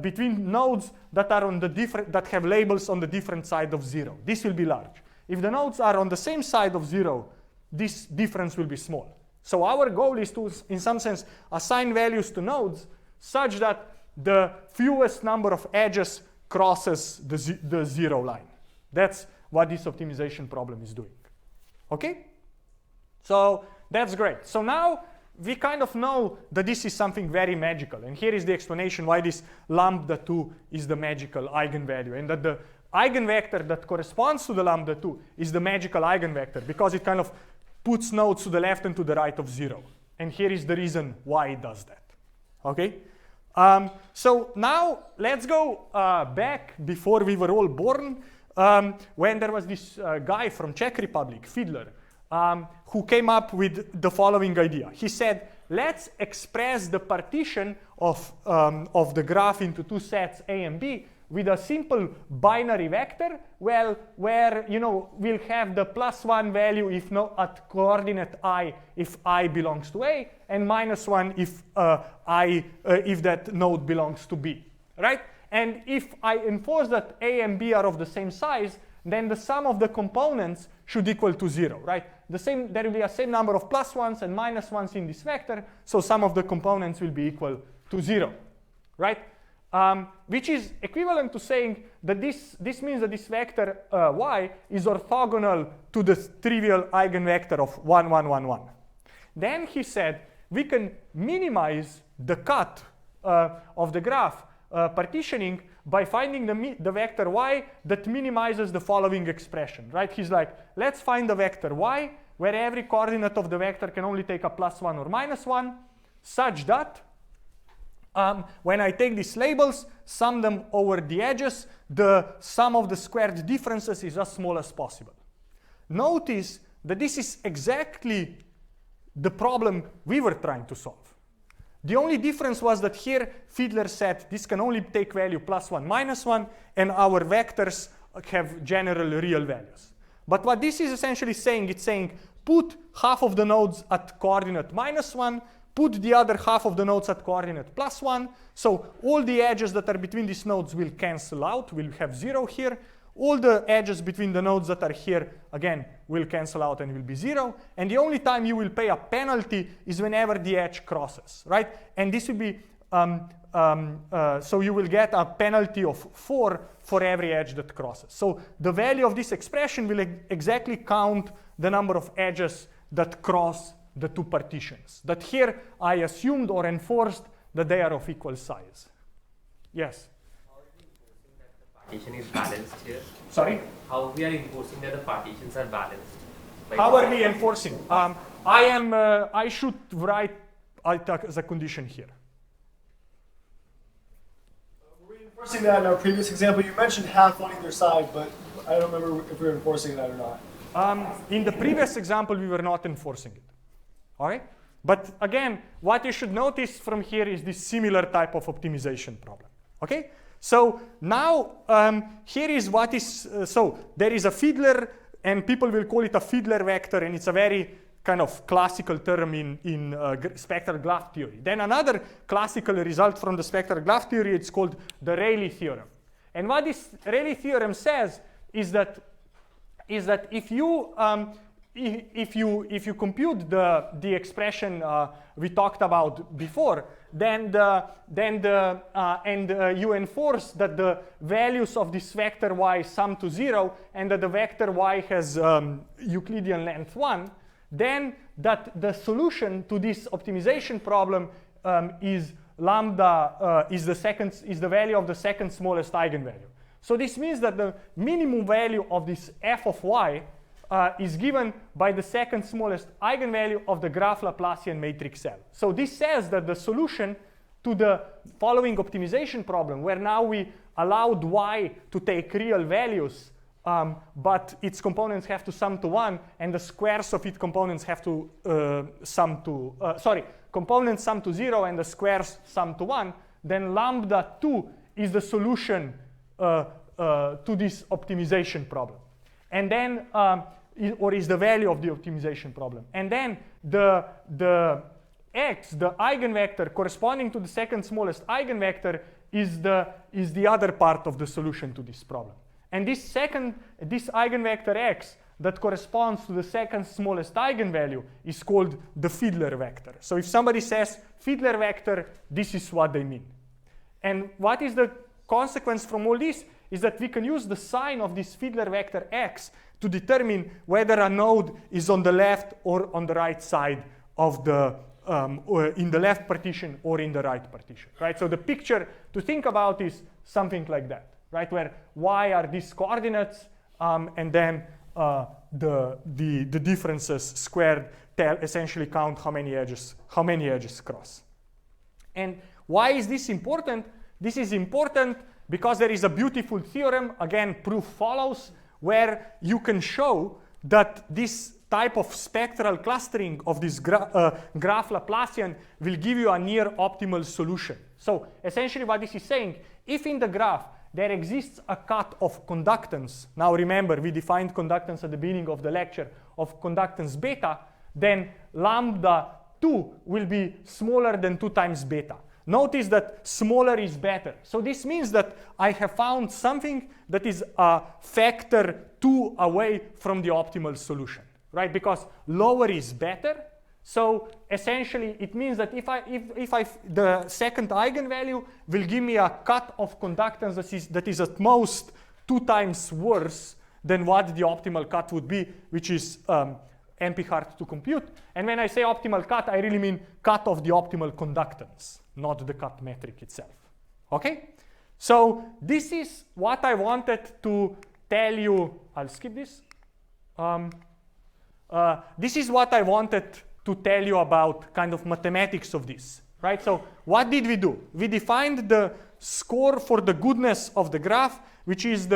between nodes that are on the that have labels on the different side of 0. This will be large. If the nodes are on the same side of 0, this difference will be small. So our goal is to, in some sense, assign values to nodes such that the fewest number of edges crosses the 0 line. That's what this optimization problem is doing. Okay? So that's great. So now we kind of know that this is something very magical. And here is the explanation why this lambda 2 is the magical eigenvalue. And that the eigenvector that corresponds to the lambda 2 is the magical eigenvector, because it kind of puts nodes to the left and to the right of 0. And here is the reason why it does that. Okay? So now let's go back before we were all born, when there was this guy from Czech Republic, Fiedler, who came up with the following idea. He said, let's express the partition of the graph into two sets A and B with a simple binary vector, well, where we'll have the +1 value if at coordinate I if I belongs to A, and -1 if if that node belongs to B, right? And if I enforce that A and B are of the same size, then the sum of the components should equal to 0, right? There will be a same number of +1s and -1s in this vector, so sum of the components will be equal to 0, right? Which is equivalent to saying that this means that this vector y is orthogonal to the trivial eigenvector of 1, 1, 1, 1. Then he said we can minimize the cut of the graph partitioning by finding the vector y that minimizes the following expression, right? He's like, let's find the vector y where every coordinate of the vector can only take a +1 or -1, such that when I take these labels, sum them over the edges, the sum of the squared differences is as small as possible. Notice that this is exactly the problem we were trying to solve. The only difference was that here Fiedler said this can only take value +1, -1, and our vectors have general real values. But what this is essentially saying, it's saying put half of the nodes at coordinate -1, put the other half of the nodes at coordinate +1, so all the edges that are between these nodes will cancel out, we'll have 0 here. All the edges between the nodes that are here, again, will cancel out and will be 0. And the only time you will pay a penalty is whenever the edge crosses, right? And this will be, so you will get a penalty of 4 for every edge that crosses. So the value of this expression will exactly count the number of edges that cross the two partitions. That here I assumed or enforced that they are of equal size. Yes? Partition is balanced here. Sorry? How we are enforcing that the partitions are balanced? How are we enforcing? I should write as a condition here. Were we enforcing that in our previous example? You mentioned half on either side, but I don't remember if we were enforcing that or not. In the previous example, we were not enforcing it. All right? But again, what you should notice from here is this similar type of optimization problem. Okay? So now here is what is, so there is a Fiedler, and people will call it a Fiedler vector, and it's a very kind of classical term in spectral graph theory. Then another classical result from the spectral graph theory, it's called the Rayleigh theorem. And what this Rayleigh theorem says is that if you compute the expression we talked about before, then you enforce that the values of this vector y sum to 0, and that the vector y has Euclidean length 1, then that the solution to this optimization problem is lambda is the value of the second smallest eigenvalue. So this means that the minimum value of this f of y is given by the second smallest eigenvalue of the graph Laplacian matrix L. So this says that the solution to the following optimization problem, where now we allowed y to take real values, but its components have to sum to 1, and the squares of its components have to components sum to 0 and the squares sum to 1, then lambda 2 is the solution to this optimization problem. And then, or is the value of the optimization problem. And then the x, the eigenvector corresponding to the second smallest eigenvector, is the other part of the solution to this problem. And this eigenvector x that corresponds to the second smallest eigenvalue is called the Fiedler vector. So if somebody says Fiedler vector, this is what they mean. And what is the consequence from all this is that we can use the sign of this Fiedler vector x to determine whether a node is on the left or on the right side of the, or in the left partition or in the right partition, right? So the picture to think about is something like that, right? Where y are these coordinates, and then the differences squared essentially count how many edges cross. And why is this important? This is important because there is a beautiful theorem, again, proof follows, where you can show that this type of spectral clustering of this graph Laplacian will give you a near optimal solution. So essentially what this is saying, if in the graph there exists a cut of conductance, now remember we defined conductance at the beginning of the lecture of conductance beta, then lambda 2 will be smaller than 2 times beta. Notice that smaller is better. So this means that I have found something that is a factor 2 away from the optimal solution, right? Because lower is better. So essentially it means that if the second eigenvalue will give me a cut of conductance that is at most 2 times worse than what the optimal cut would be, which is NP hard to compute. And when I say optimal cut, I really mean cut of the optimal conductance, not the cut metric itself. Okay? So this is what I wanted to tell you. I'll skip this. This is what I wanted to tell you about kind of mathematics of this, right? So what did we do? We defined the score for the goodness of the graph, which is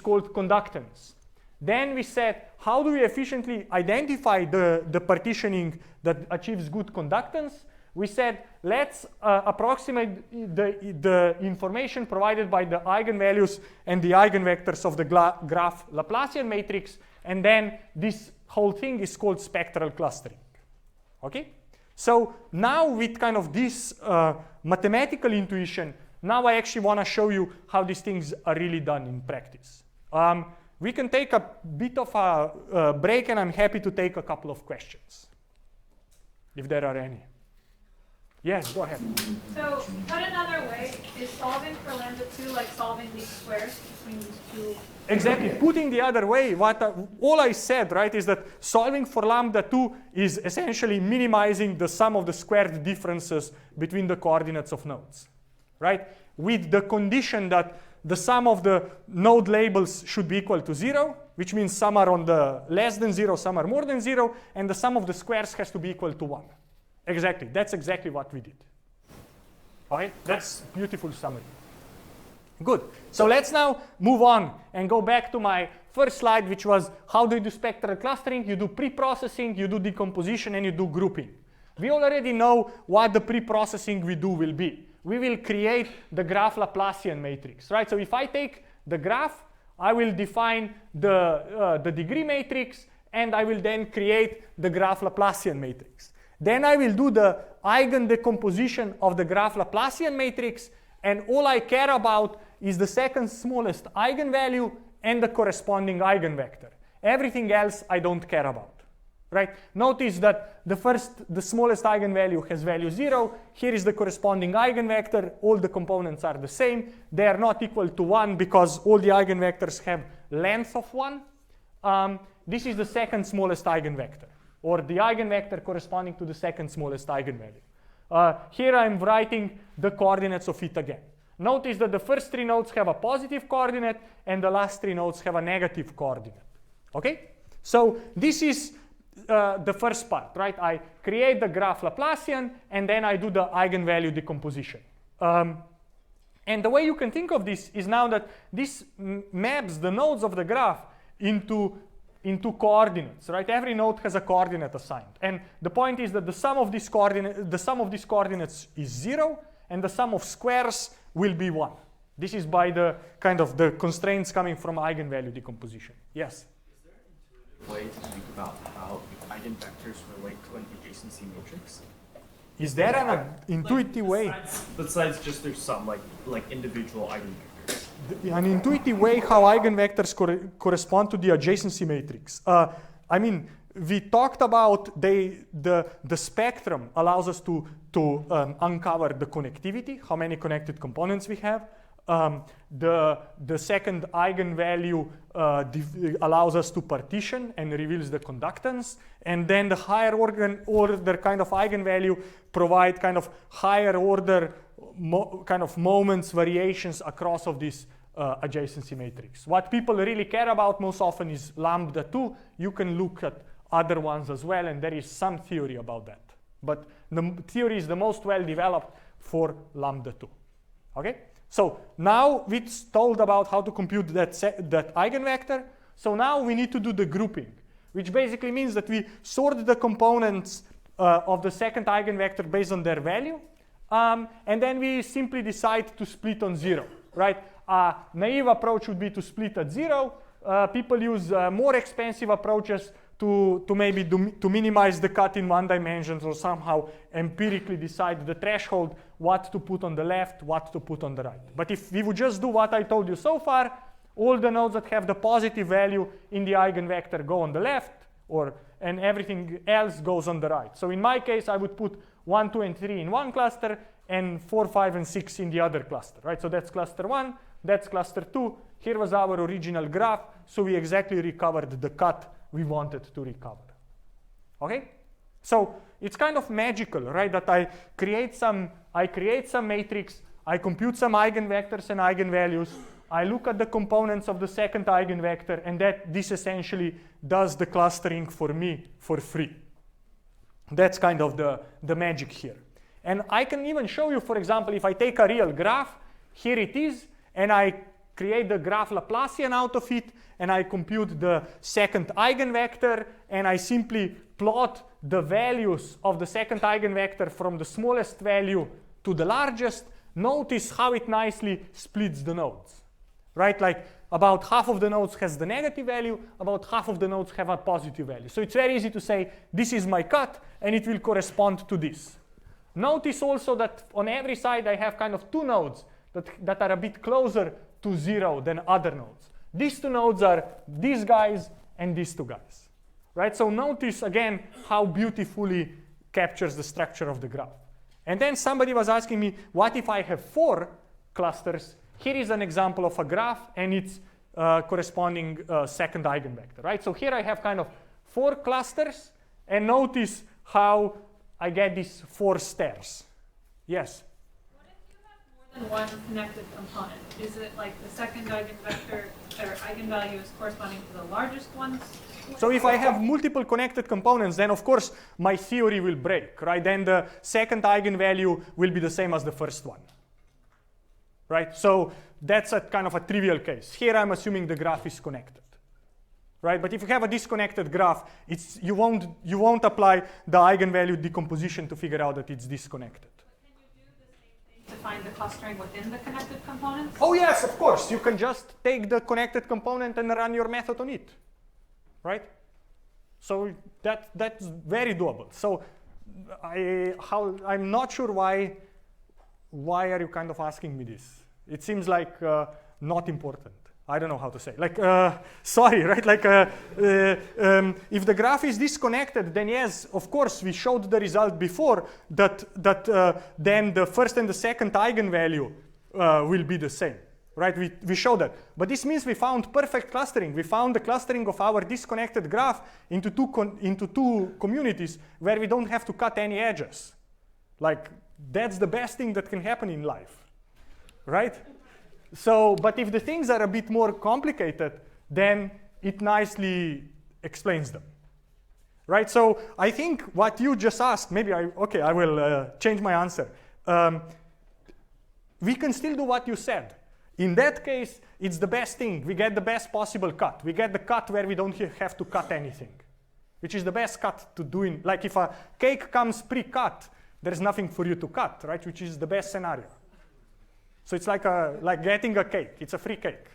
called conductance. Then we said, how do we efficiently identify the partitioning that achieves good conductance? We said, let's approximate the information provided by the eigenvalues and the eigenvectors of the graph Laplacian matrix, and then this whole thing is called spectral clustering. Okay? So now with kind of this mathematical intuition, now I actually want to show you how these things are really done in practice. We can take a bit of a break, and I'm happy to take a couple of questions, if there are any. Yes, go ahead. So, put another way, is solving for lambda 2 like solving these squares between these two? Exactly. Putting the other way, all I said, right, is that solving for lambda 2 is essentially minimizing the sum of the squared differences between the coordinates of nodes, right? With the condition that the sum of the node labels should be equal to 0, which means some are on the less than 0, some are more than 0, and the sum of the squares has to be equal to 1. Exactly. That's exactly what we did. All right? That's a beautiful summary. Good. So let's now move on and go back to my first slide, which was how do you do spectral clustering? You do pre-processing, you do decomposition, and you do grouping. We already know what the pre-processing we do will be. We will create the graph Laplacian matrix, right? So if I take the graph, I will define the degree matrix, and I will then create the graph Laplacian matrix. Then I will do the eigen decomposition of the graph Laplacian matrix, and all I care about is the second smallest eigenvalue and the corresponding eigenvector. Everything else I don't care about, right? Notice that the smallest eigenvalue has value 0. Here is the corresponding eigenvector. All the components are the same. They are not equal to 1 because all the eigenvectors have length of 1. This is the second smallest eigenvector, or the eigenvector corresponding to the second smallest eigenvalue. Here I'm writing the coordinates of it again. Notice that the first 3 nodes have a positive coordinate and the last 3 nodes have a negative coordinate. Okay? So this is the first part, right? I create the graph Laplacian and then I do the eigenvalue decomposition. And the way you can think of this is now that this maps the nodes of the graph into coordinates, right? Every node has a coordinate assigned. And the point is that the sum of these coordinates is 0, and the sum of squares will be 1. This is by the kind of the constraints coming from eigenvalue decomposition. Yes? Is there an intuitive way to think about how eigenvectors relate to an adjacency matrix? Is there an intuitive way? Besides just there's some like individual eigenvectors. An intuitive way how eigenvectors correspond to the adjacency matrix. I mean, we talked about the spectrum allows us to uncover the connectivity, how many connected components we have. The second eigenvalue allows us to partition and reveals the conductance. And then the higher order kind of eigenvalue provide kind of higher order kind of moments variations across of this adjacency matrix. What people really care about most often is lambda 2. You can look at other ones as well, and there is some theory about that. But the theory is the most well developed for lambda 2. Okay? So now we told about how to compute that eigenvector. So now we need to do the grouping, which basically means that we sort the components of the second eigenvector based on their value. And then we simply decide to split on 0, right? A naive approach would be to split at 0. People use more expensive approaches to maybe to minimize the cut in one dimension, or somehow empirically decide the threshold, what to put on the left, what to put on the right. But if we would just do what I told you so far, all the nodes that have the positive value in the eigenvector go on the left, and everything else goes on the right. So in my case, I would put 1, 2, and 3 in one cluster, and 4, 5, and 6 in the other cluster, right? So that's cluster 1, that's cluster 2. Here was our original graph, so we exactly recovered the cut we wanted to recover. Okay? So it's kind of magical, right? That I create some matrix, I compute some eigenvectors and eigenvalues, I look at the components of the second eigenvector, and this essentially does the clustering for me for free. That's kind of the magic here. And I can even show you, for example, if I take a real graph, here it is, and I create the graph Laplacian out of it, and I compute the second eigenvector, and I simply plot the values of the second eigenvector from the smallest value to the largest. Notice how it nicely splits the nodes, right? Like about half of the nodes has the negative value, about half of the nodes have a positive value. So it's very easy to say, this is my cut, and it will correspond to this. Notice also that on every side I have kind of two nodes that are a bit closer to 0 than other nodes. These two nodes are these guys and these two guys, right? So notice again how beautifully captures the structure of the graph. And then somebody was asking me, what if I have 4 clusters? Here is an example of a graph, and its corresponding second eigenvector, right? So here I have kind of 4 clusters, and notice how I get these 4 stairs. Yes? What if you have more than one connected component? Is it like the second eigenvector or eigenvalue is corresponding to the largest ones? So if I have multiple connected components, then of course my theory will break, right? Then the second eigenvalue will be the same as the first one, right? So that's a kind of a trivial case. Here I'm assuming the graph is connected, right? But if you have a disconnected graph, you won't apply the eigenvalue decomposition to figure out that it's disconnected. But can you do the same thing to find the clustering within the connected components? Oh yes, of course. You can just take the connected component and run your method on it, right? So that's very doable. So I'm not sure why are you kind of asking me this? It seems like not important. I don't know how to say. Like, sorry, right? Like, if the graph is disconnected, then yes, of course, we showed the result before that then the first and the second eigenvalue will be the same, right? We showed that. But this means we found perfect clustering. We found the clustering of our disconnected graph into two communities where we don't have to cut any edges. Like, that's the best thing that can happen in life, right? So, but if the things are a bit more complicated, then it nicely explains them, right? So I think what you just asked, maybe I will change my answer. We can still do what you said. In that case, it's the best thing. We get the best possible cut. We get the cut where we don't have to cut anything, which is the best cut to do in, like if a cake comes pre-cut, there's nothing for you to cut, right? Which is the best scenario. So it's like getting a cake. It's a free cake,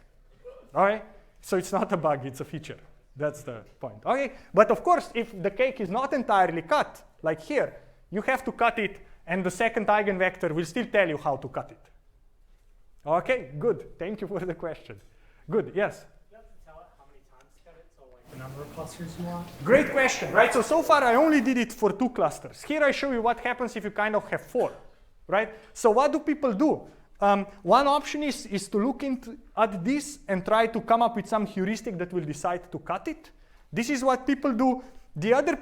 all right? So it's not a bug, it's a feature. That's the point, okay? But of course, if the cake is not entirely cut, like here, you have to cut it and the second eigenvector will still tell you how to cut it. Okay, good. Thank you for the question. Good, yes? You have to tell it how many times to cut it, so like the number of clusters you want. Great question, right? So far I only did it for 2 clusters. Here I show you what happens if you kind of have 4, right? So what do people do? One option is to look at this and try to come up with some heuristic that will decide to cut it. This is what people do. The other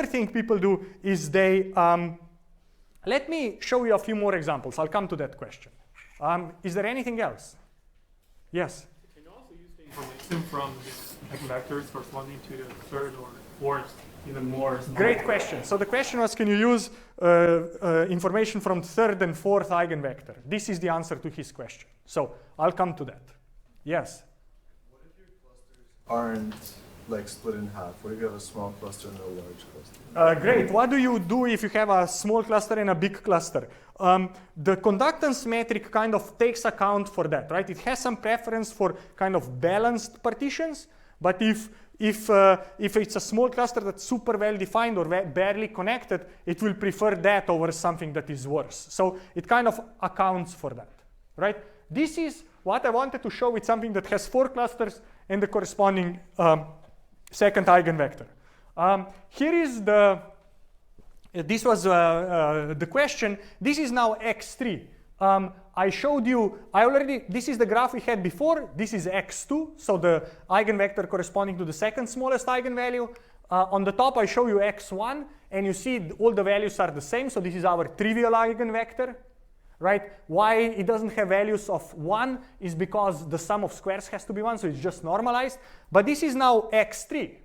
thing people do is they, let me show you a few more examples. I'll come to that question. Is there anything else? Yes? Can you also use the information from the eigenvectors corresponding to the third or fourth, even more? Great question. So the question was, can you use information from third and fourth eigenvector? This is the answer to his question. So I'll come to that. Yes? What if your clusters aren't like split in half? What if you have a small cluster and a large cluster? Great. What do you do if you have a small cluster and a big cluster? The conductance metric kind of takes account for that, right? It has some preference for kind of balanced partitions, but if it's a small cluster that's super well defined or barely connected, it will prefer that over something that is worse. So it kind of accounts for that, right? This is what I wanted to show with something that has 4 clusters and the corresponding second eigenvector. Here is this was the question. This is now x3. I showed you, this is the graph we had before. This is x2, so the eigenvector corresponding to the second smallest eigenvalue. On the top, I show you x1, and you see all the values are the same, so this is our trivial eigenvector, right? Why it doesn't have values of 1 is because the sum of squares has to be 1, so it's just normalized. But this is now x3,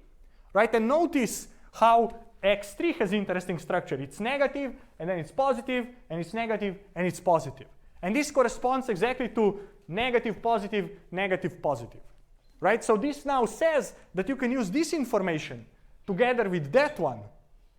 right? And notice how x3 has interesting structure. It's negative, and then it's positive, and it's negative, and it's positive. And this corresponds exactly to negative, positive, negative, positive, right? So this now says that you can use this information together with that one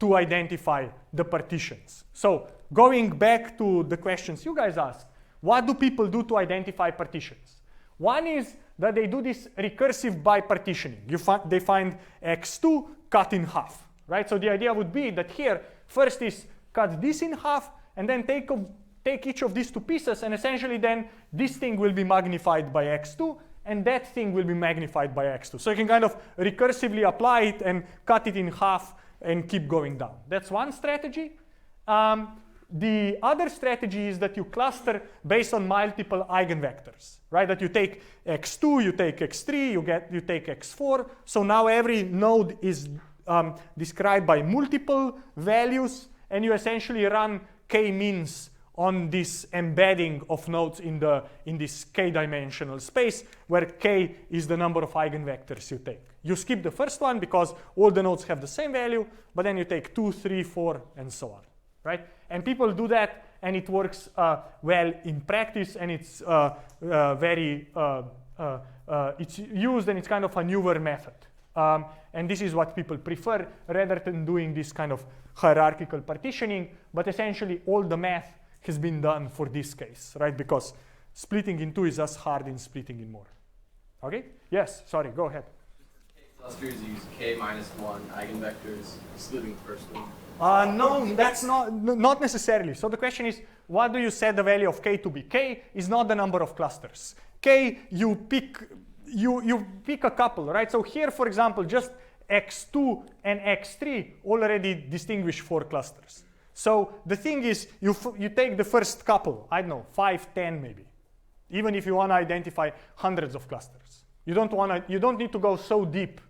to identify the partitions. So going back to the questions you guys asked, what do people do to identify partitions? One is that they do this recursive bipartitioning. They find x2 cut in half. Right? So the idea would be that here, first is cut this in half, and then take each of these to pieces, and essentially then this thing will be magnified by x2, and that thing will be magnified by x2. So you can kind of recursively apply it and cut it in half and keep going down. That's one strategy. The other strategy is that you cluster based on multiple eigenvectors, right? That you take x2, you take x3, you take x4. So now every node is described by multiple values, and you essentially run k-means on this embedding of nodes in this k-dimensional space, where k is the number of eigenvectors you take. You skip the first one because all the nodes have the same value, but then you take 2, 3, 4, and so on, right? And people do that, and it works well in practice, and it's it's used, and it's kind of a newer method. And this is what people prefer rather than doing this kind of hierarchical partitioning, but essentially all the math has been done for this case, right? Because splitting in 2 is as hard in splitting in more. Okay? Yes, sorry, go ahead. K clusters use k minus 1 eigenvectors, excluding the first one. No, that's not necessarily. So the question is, what do you set the value of k to be? K is not the number of clusters. K, you pick a couple, right? So here, for example, just x2 and x3 already distinguish 4 clusters. So the thing is, you take the first couple, I don't know, 5, 10 maybe, even if you want to identify hundreds of clusters. You don't need to go so deep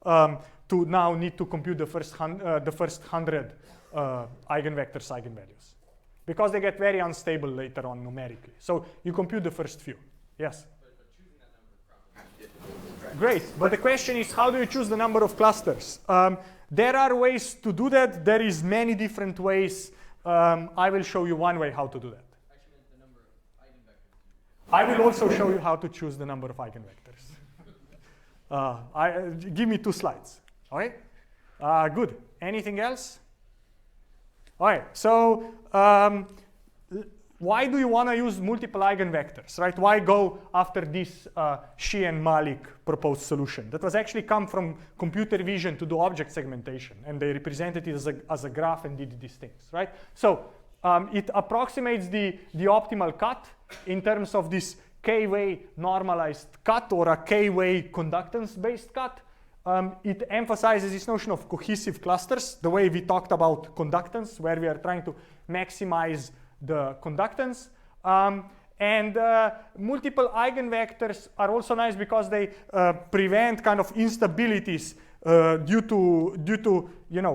to now need to compute the first 100 eigenvectors, eigenvalues, because they get very unstable later on numerically. So you compute the first few. Yes? Great, but the question is, how do you choose the number of clusters? There are ways to do that. There is many different ways. I will show you one way how to do that. Actually, the number of eigenvectors. I will also show you how to choose the number of eigenvectors. Give me 2 slides. All right? Good. Anything else? All right. So why do you want to use multiple eigenvectors, right? Why go after this Shi and Malik proposed solution? That was actually come from computer vision to do object segmentation, and they represented it as a graph and did these things, right? So it approximates the optimal cut in terms of this k-way normalized cut or a k-way conductance-based cut. It emphasizes this notion of cohesive clusters, the way we talked about conductance, where we are trying to maximize the conductance. Multiple eigenvectors are also nice because they prevent kind of instabilities due to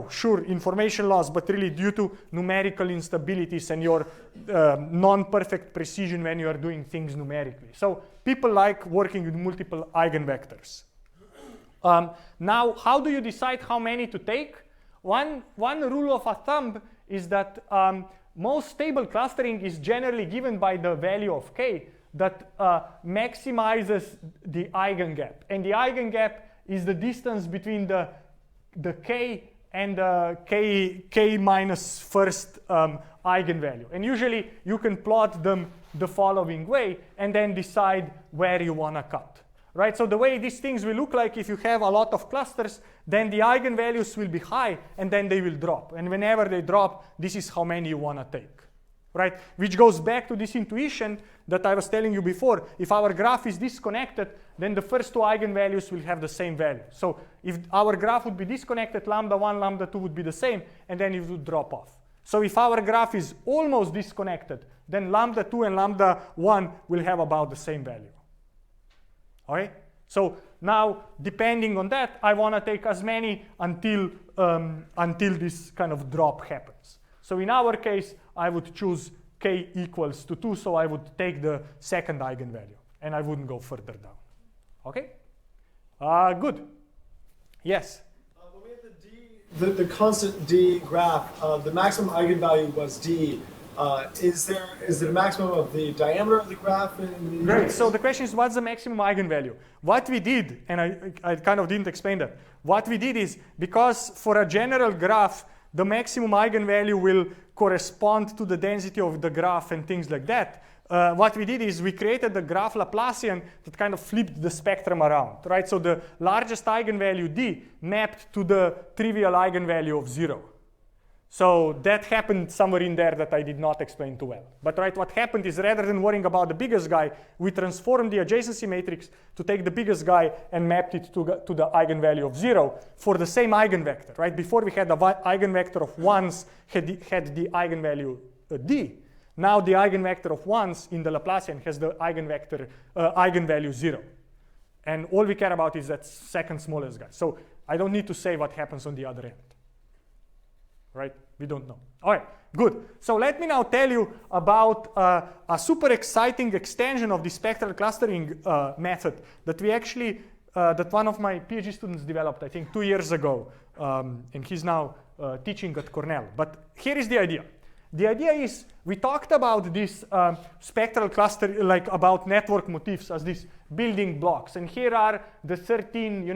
sure, information loss, but really due to numerical instabilities and your non-perfect precision when you are doing things numerically. So people like working with multiple eigenvectors. Now, how do you decide how many to take? One rule of thumb is that most stable clustering is generally given by the value of k that maximizes the eigengap. And the eigengap is the distance between the k and the k minus first eigenvalue. And usually you can plot them the following way and then decide where you want to cut. Right, so the way these things will look like, if you have a lot of clusters, then the eigenvalues will be high and then they will drop. And whenever they drop, this is how many you want to take. Right, which goes back to this intuition that I was telling you before. If our graph is disconnected, then the first two eigenvalues will have the same value. So if our graph would be disconnected, lambda 1, lambda 2 would be the same, and then it would drop off. So if our graph is almost disconnected, then lambda 2 and lambda 1 will have about the same value. Okay? So now, depending on that, I want to take as many until this kind of drop happens. So in our case, I would choose k equals to 2, so I would take the second eigenvalue, and I wouldn't go further down. Okay? Good. Yes? When we had the constant d graph, the maximum eigenvalue was d. Is it a maximum of the diameter of the graph? Right, so the question is, what's the maximum eigenvalue? What we did, and I kind of didn't explain that. What we did is, because for a general graph, the maximum eigenvalue will correspond to the density of the graph and things like that. What we did is we created the graph Laplacian that kind of flipped the spectrum around, right? So the largest eigenvalue d mapped to the trivial eigenvalue of 0. So that happened somewhere in there that I did not explain too well. But right, what happened is, rather than worrying about the biggest guy, we transformed the adjacency matrix to take the biggest guy and mapped it to the eigenvalue of 0 for the same eigenvector. Right? Before we had the eigenvector of 1s had the eigenvalue d. Now the eigenvector of 1s in the Laplacian has the eigenvalue 0. And all we care about is that second smallest guy. So I don't need to say what happens on the other end. Right? We don't know. All right, good. So let me now tell you about a super exciting extension of the spectral clustering method that we actually, that one of my PhD students developed, I think 2 years ago, and he's now teaching at Cornell. But here is the idea. The idea is, we talked about this spectral cluster, like about network motifs as these building blocks. And here are the 13,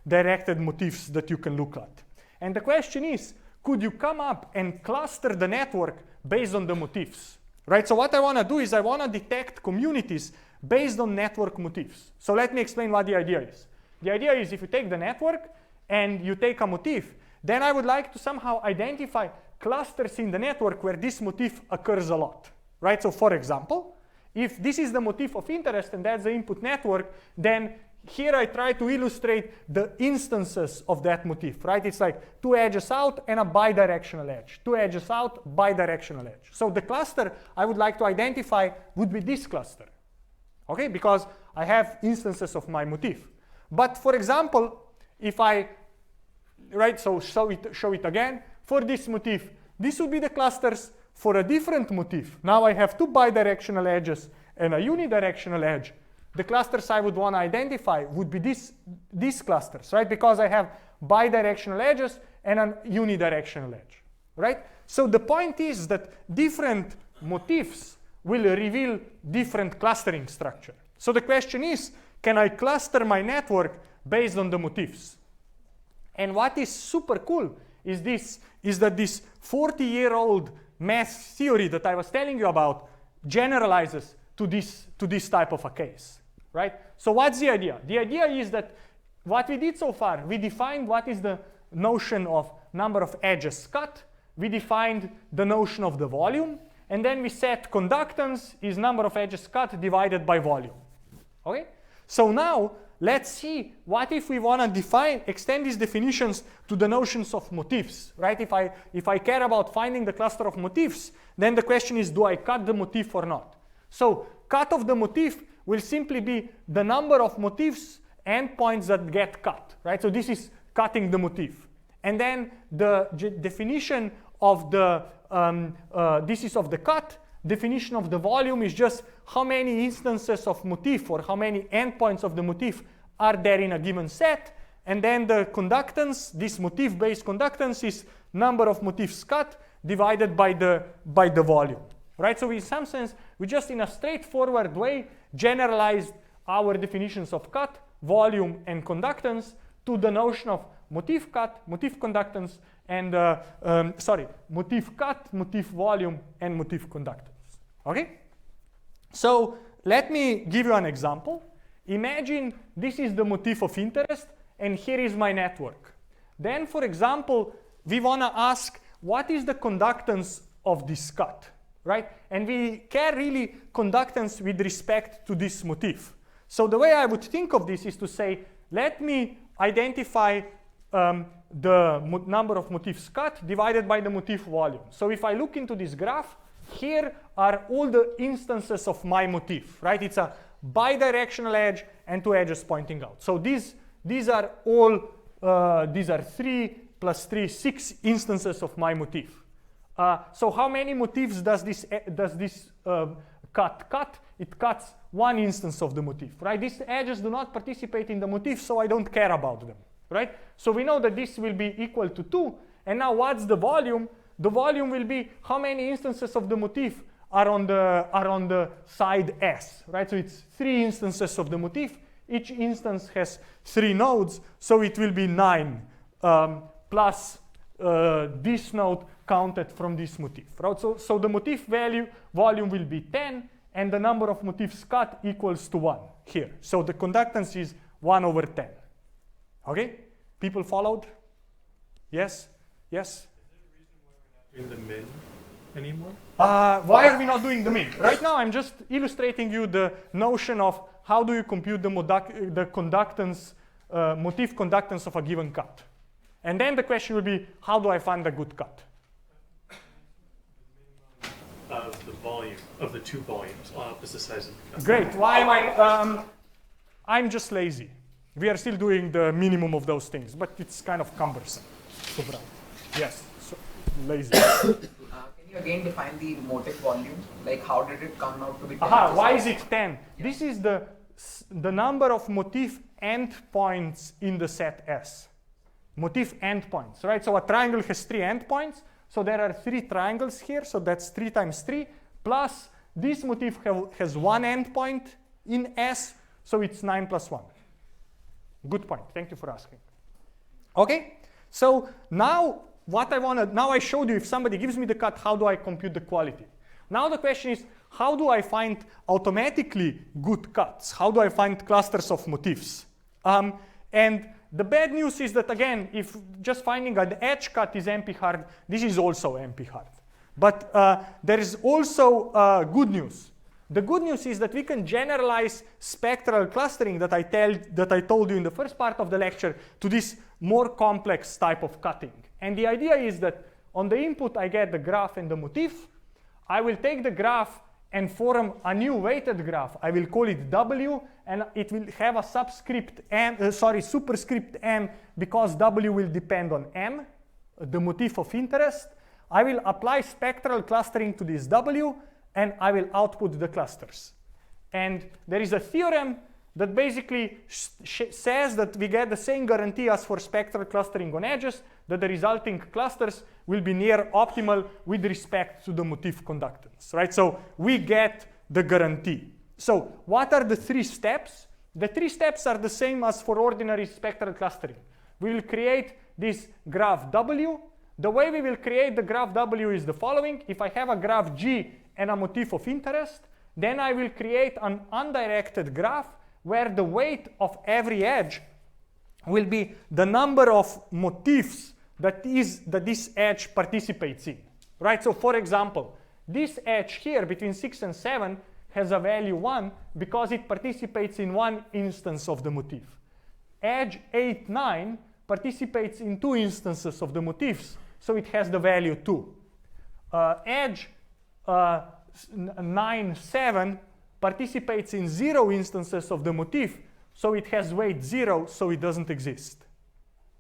directed motifs that you can look at. And the question is, could you come up and cluster the network based on the motifs? Right? So what I want to do is I want to detect communities based on network motifs. So let me explain what the idea is. The idea is, if you take the network and you take a motif, then I would like to somehow identify clusters in the network where this motif occurs a lot. Right? So for example, if this is the motif of interest and that's the input network, then here I try to illustrate the instances of that motif, right? It's like 2 edges out and a bidirectional edge. 2 edges out, bidirectional edge. So the cluster I would like to identify would be this cluster, okay? Because I have instances of my motif. But for example, if I, right, so show it again. For this motif, this would be the clusters for a different motif. Now I have 2 bidirectional edges and a unidirectional edge. The clusters I would want to identify would be these clusters, right? Because I have bidirectional edges and a unidirectional edge, right? So the point is that different motifs will reveal different clustering structure. So the question is, can I cluster my network based on the motifs? And what is super cool is that this 40-year-old mass theory that I was telling you about generalizes to this type of a case, right? So what's the idea? The idea is that what we did so far, we defined what is the notion of number of edges cut, we defined the notion of the volume, and then we set conductance is number of edges cut divided by volume. Okay? So now let's see what if we want to extend these definitions to the notions of motifs, right? If I care about finding the cluster of motifs, then the question is, do I cut the motif or not? So cut of the motif will simply be the number of motifs endpoints that get cut, right? So this is cutting the motif. And then the definition of the this is of the cut. Definition of the volume is just how many instances of motif or how many endpoints of the motif are there in a given set. And then the conductance, this motif-based conductance, is number of motifs cut divided by the volume, right? So in some sense, we just in a straightforward way generalized our definitions of cut, volume, and conductance to the notion of motif cut, motif conductance, and motif cut, motif volume, and motif conductance. Okay? So let me give you an example. Imagine this is the motif of interest, and here is my network. Then, for example, we want to ask what is the conductance of this cut, right? And we care really conductance with respect to this motif. So the way I would think of this is to say, let me identify the number of motifs cut divided by the motif volume. So if I look into this graph, here are all the instances of my motif, right? It's a bidirectional edge and two edges pointing out. So these are all, these are 3 plus 3, 6 instances of my motif. So how many motifs does this cut? It cuts 1 instance of the motif, right? These edges do not participate in the motif, so I don't care about them, right? So we know that this will be equal to 2. And now what's the volume? The volume will be how many instances of the motif are on the side S, right? So it's 3 instances of the motif. Each instance has 3 nodes, so it will be 9 plus this node counted from this motif, right? So the motif volume will be 10, and the number of motifs cut equals to 1 here. So the conductance is 1 over 10. Okay? People followed? Yes? Yes? Doing the min anymore? Why are we not doing the min? Right now I'm just illustrating you the notion of how do you compute the conductance, motif conductance of a given cut. And then the question will be, how do I find a good cut? Of the volume, of the 2 volumes on opposite sides of the cut. Great. Why am I? I'm just lazy. We are still doing the minimum of those things, but it's kind of cumbersome. Yes, so lazy. Can you again define the motif volume? Like how did it come out to be 10? Why is it 10? Yeah. This is the number of motif endpoints in the set S. Motif endpoints, right? So a triangle has 3 endpoints. So there are 3 triangles here. So that's 3 times 3. Plus this motif has 1 endpoint in S. So it's 9 plus 1. Good point. Thank you for asking. Okay. So now what I want to, now I showed you if somebody gives me the cut, how do I compute the quality? Now the question is, how do I find automatically good cuts? How do I find clusters of motifs? And the bad news is that, again, if just finding an edge cut is NP hard, this is also NP hard. But there is also good news. The good news is that we can generalize spectral clustering that I told you in the first part of the lecture to this more complex type of cutting. And the idea is that on the input I get the graph and the motif. I will take the graph and form a new weighted graph. I will call it W, and it will have a superscript M, because W will depend on M, the motif of interest. I will apply spectral clustering to this W, and I will output the clusters. And there is a theorem that basically says that we get the same guarantee as for spectral clustering on edges, that the resulting clusters will be near optimal with respect to the motif conductance, right? So we get the guarantee. So what are the 3 steps? The 3 steps are the same as for ordinary spectral clustering. We will create this graph W. the way we will create the graph W is the following. If I have a graph G and a motif of interest, then I will create an undirected graph where the weight of every edge will be the number of motifs that this edge participates in, right? So for example, this edge here between 6 and 7 has a value 1 because it participates in one instance of the motif. Edge 8, 9 participates in 2 instances of the motifs, so it has the value 2. Edge 9, 7 participates in 0 instances of the motif, so it has weight 0, so it doesn't exist.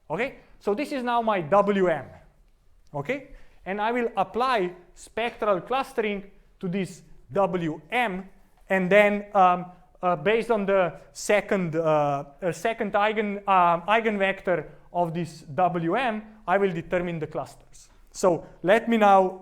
Okay? So this is now my WM. Okay? And I will apply spectral clustering to this WM, and then based on the second eigenvector of this WM, I will determine the clusters. So let me now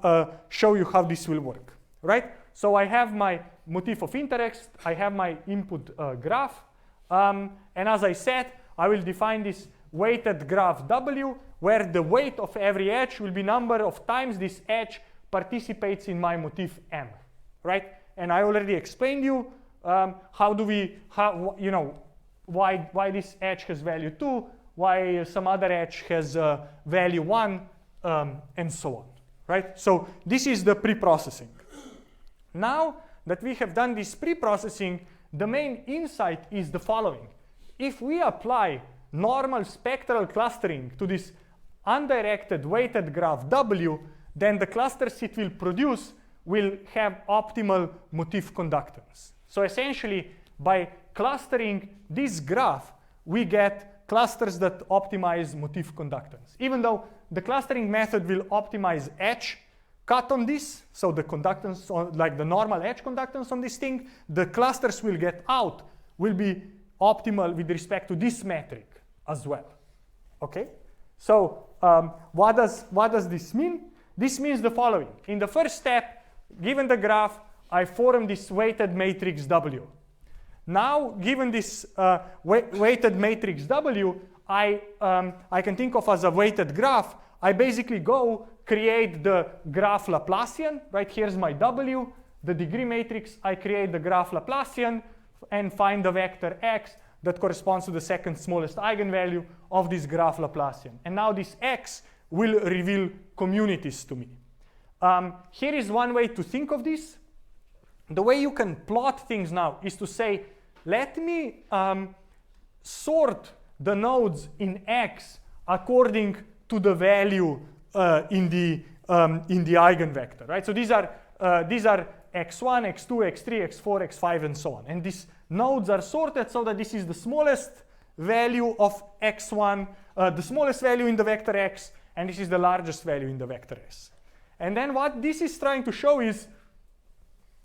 show you how this will work. Right? So I have my motif of interest, I have my input graph, and as I said, I will define this weighted graph W, where the weight of every edge will be number of times this edge participates in my motif M, right? And I already explained you why this edge has value 2, why some other edge has value 1, and so on, right? So this is the pre-processing. Now that we have done this pre-processing, the main insight is the following. If we apply normal spectral clustering to this undirected weighted graph W, then the clusters it will produce will have optimal motif conductance. So essentially, by clustering this graph, we get clusters that optimize motif conductance. Even though the clustering method will optimize edge cut on this, so the conductance, like the normal edge conductance on this thing, the clusters will get out will be optimal with respect to this metric as well. Okay? So what does this mean? This means the following. In the first step, given the graph, I form this weighted matrix W. Now, given this weighted matrix W, I can think of as a weighted graph. I basically go create the graph Laplacian. Right, here's my W, the degree matrix. I create the graph Laplacian and find the vector x that corresponds to the second smallest eigenvalue of this graph Laplacian. And now this x will reveal communities to me. Here is one way to think of this. The way you can plot things now is to say, let me sort the nodes in X according to the value in the eigenvector, right? So these are x1, x2, x3, x4, x5, and so on. And these nodes are sorted so that this is the smallest value of x1, the smallest value in the vector x, and this is the largest value in the vector s. And then what this is trying to show is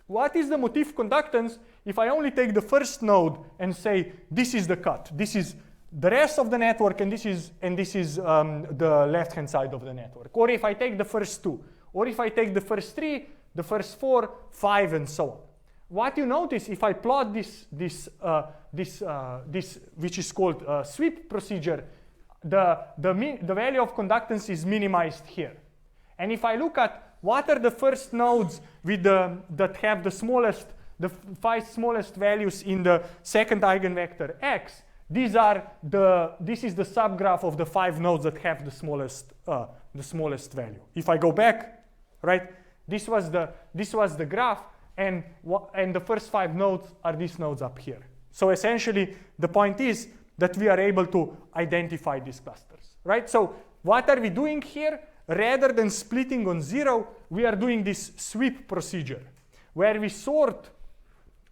what is the motif conductance if I only take the first node and say this is the cut, this is the rest of the network, and this is the left-hand side of the network. Or if I take the first two, or if I take the first three, the first 4, 5, and so on. What you notice if I plot this which is called sweep procedure, the value of conductance is minimized here. And if I look at what are the first nodes with that have the smallest, the 5 smallest values in the second eigenvector x, this is the subgraph of the 5 nodes that have the smallest value. If I go back, right, this was the graph, and the first 5 nodes are these nodes up here. So essentially, the point is that we are able to identify these clusters, right? So what are we doing here? Rather than splitting on 0, we are doing this sweep procedure, where we sort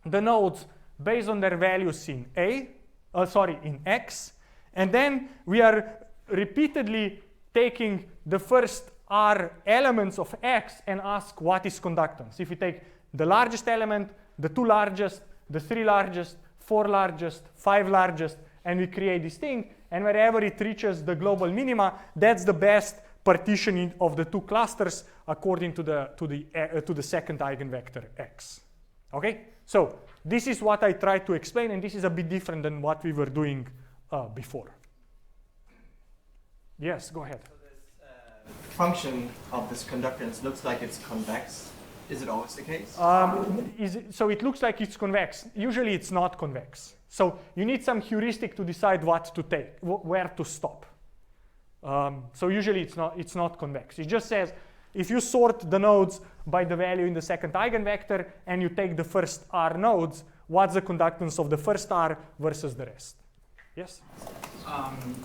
the nodes based on their values in in X, and then we are repeatedly taking the first R elements of X and ask what is conductance. If we take the largest element, the 2 largest, the 3 largest, 4 largest, 5 largest, and we create this thing, and wherever it reaches the global minima, that's the best partitioning of the 2 clusters according to the second eigenvector x. Okay, so this is what I tried to explain, and this is a bit different than what we were doing before. Yes, go ahead. So this function of this conductance looks like it's convex. Is it always the case? So it looks like it's convex. Usually it's not convex. So you need some heuristic to decide what to take, where to stop. So usually it's not convex. It just says if you sort the nodes by the value in the second eigenvector and you take the first R nodes, what's the conductance of the first R versus the rest? Yes?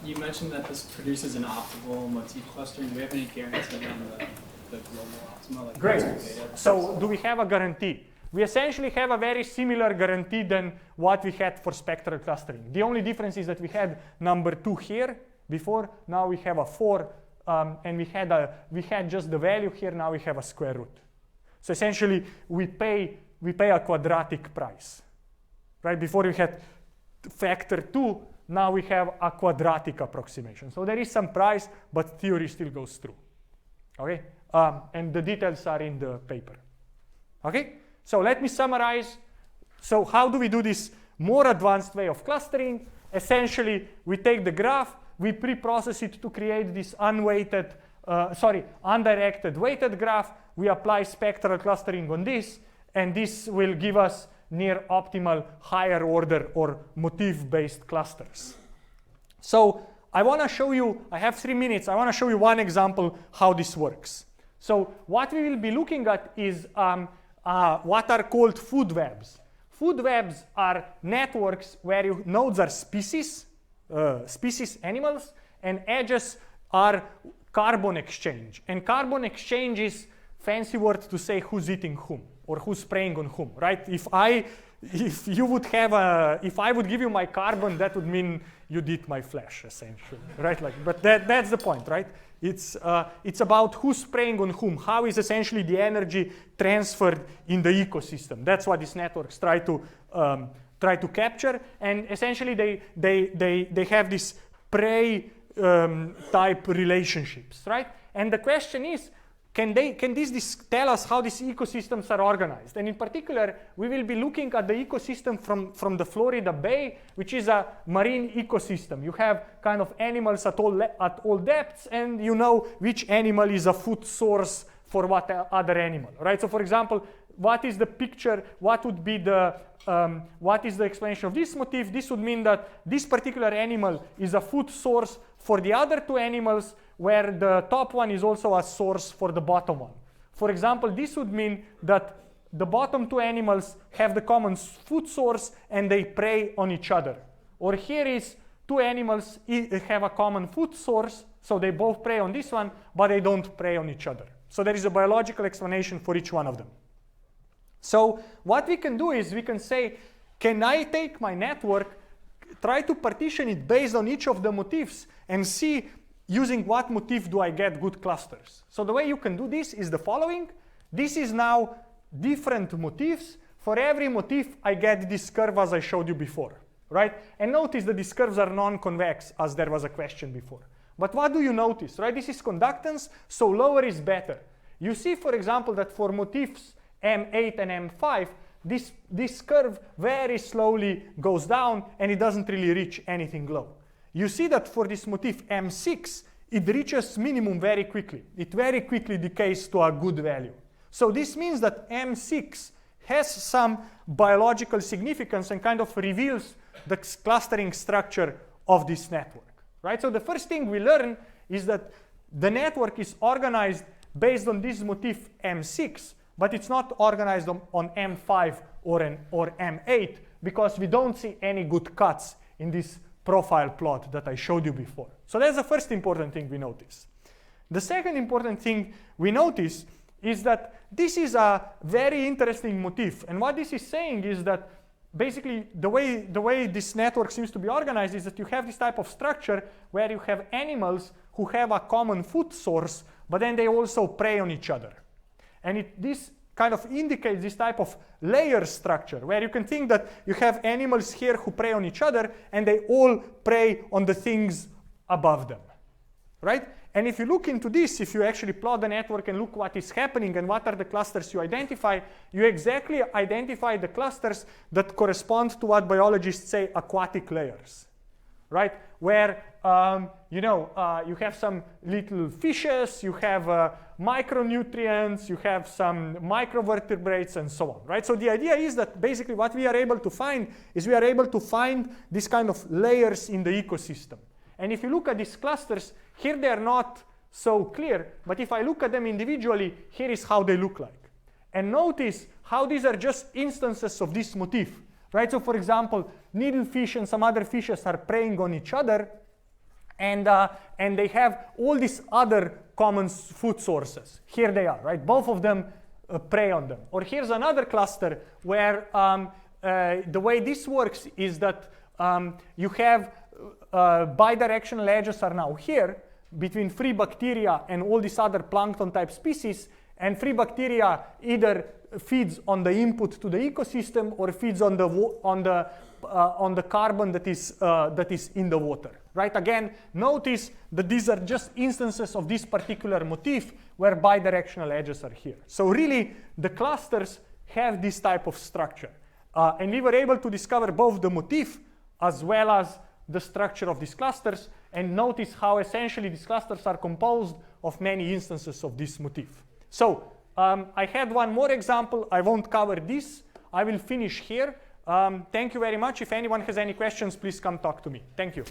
You mentioned that this produces an optimal motif clustering. Do we have any guarantee on the global optima? Like Great. So do we have a guarantee? We essentially have a very similar guarantee than what we had for spectral clustering. The only difference is that we had number 2 here before. Now we have a 4, and we had just the value here. Now we have a square root. So essentially, we pay a quadratic price, right? Before we had factor 2. Now we have a quadratic approximation. So there is some price, but theory still goes through. Okay, and the details are in the paper. Okay, so let me summarize. So how do we do this more advanced way of clustering? Essentially, we take the graph, we pre-process it to create this undirected weighted graph. We apply spectral clustering on this, and this will give us near optimal higher order or motif-based clusters. So I want to show you, I have 3 minutes, I want to show you one example how this works. So what we will be looking at is what are called food webs. Food webs are networks where nodes are species animals, and edges are carbon exchange. And carbon exchange is fancy word to say who's eating whom or who's preying on whom, right? If I would give you my carbon, that would mean you'd eat my flesh, essentially, right? But that's the point, right? It's about who's preying on whom. How is essentially the energy transferred in the ecosystem? That's what these networks try to capture. And essentially, they have this prey type relationships, right? And the question is, can this tell us how these ecosystems are organized? And in particular, we will be looking at the ecosystem from the Florida Bay, which is a marine ecosystem. You have kind of animals at all depths, and you know which animal is a food source for what other animal, right? So for example, what is the picture? What would be what is the explanation of this motif? This would mean that this particular animal is a food source for the other 2 animals, where the top one is also a source for the bottom one. For example, this would mean that the bottom 2 animals have the common food source and they prey on each other. Or here is 2 animals have a common food source, so they both prey on this one, but they don't prey on each other. So there is a biological explanation for each one of them. So what we can do is we can say, can I take my network, try to partition it based on each of the motifs and see using what motif do I get good clusters. So the way you can do this is the following. This is now different motifs. For every motif, I get this curve as I showed you before, right? And notice that these curves are non-convex, as there was a question before. But what do you notice, right? This is conductance, so lower is better. You see, for example, that for motifs M8 and M5, this curve very slowly goes down and it doesn't really reach anything low. You see that for this motif M6, it reaches minimum very quickly. It very quickly decays to a good value. So this means that M6 has some biological significance and kind of reveals the clustering structure of this network, right? So the first thing we learn is that the network is organized based on this motif M6, but it's not organized on M5 or M8 because we don't see any good cuts in this profile plot that I showed you before. So that's the first important thing we notice. The second important thing we notice is that this is a very interesting motif. And what this is saying is that basically the way this network seems to be organized is that you have this type of structure where you have animals who have a common food source, but then they also prey on each other. And this kind of indicates this type of layer structure where you can think that you have animals here who prey on each other and they all prey on the things above them, right? And if you look into this, if you actually plot the network and look what is happening and what are the clusters you identify, you exactly identify the clusters that correspond to what biologists say aquatic layers, right? Where you have some little fishes, you have micronutrients, you have some microvertebrates, and so on, right? So the idea is that basically what we are able to find is we are able to find this kind of layers in the ecosystem. And if you look at these clusters, here they are not so clear, but if I look at them individually, here is how they look like. And notice how these are just instances of this motif, right? So for example, needlefish and some other fishes are preying on each other, and they have all these other common food sources. Here they are, right? Both of them prey on them. Or here's another cluster where the way this works is that you have bidirectional edges are now here between free bacteria and all these other plankton type species, and free bacteria either feeds on the input to the ecosystem or feeds on the carbon that is in the water, right? Again, notice that these are just instances of this particular motif where bidirectional edges are here. So really, the clusters have this type of structure. And we were able to discover both the motif as well as the structure of these clusters, and notice how essentially these clusters are composed of many instances of this motif. So I had one more example. I won't cover this. I will finish here. Thank you very much. If anyone has any questions, please come talk to me. Thank you.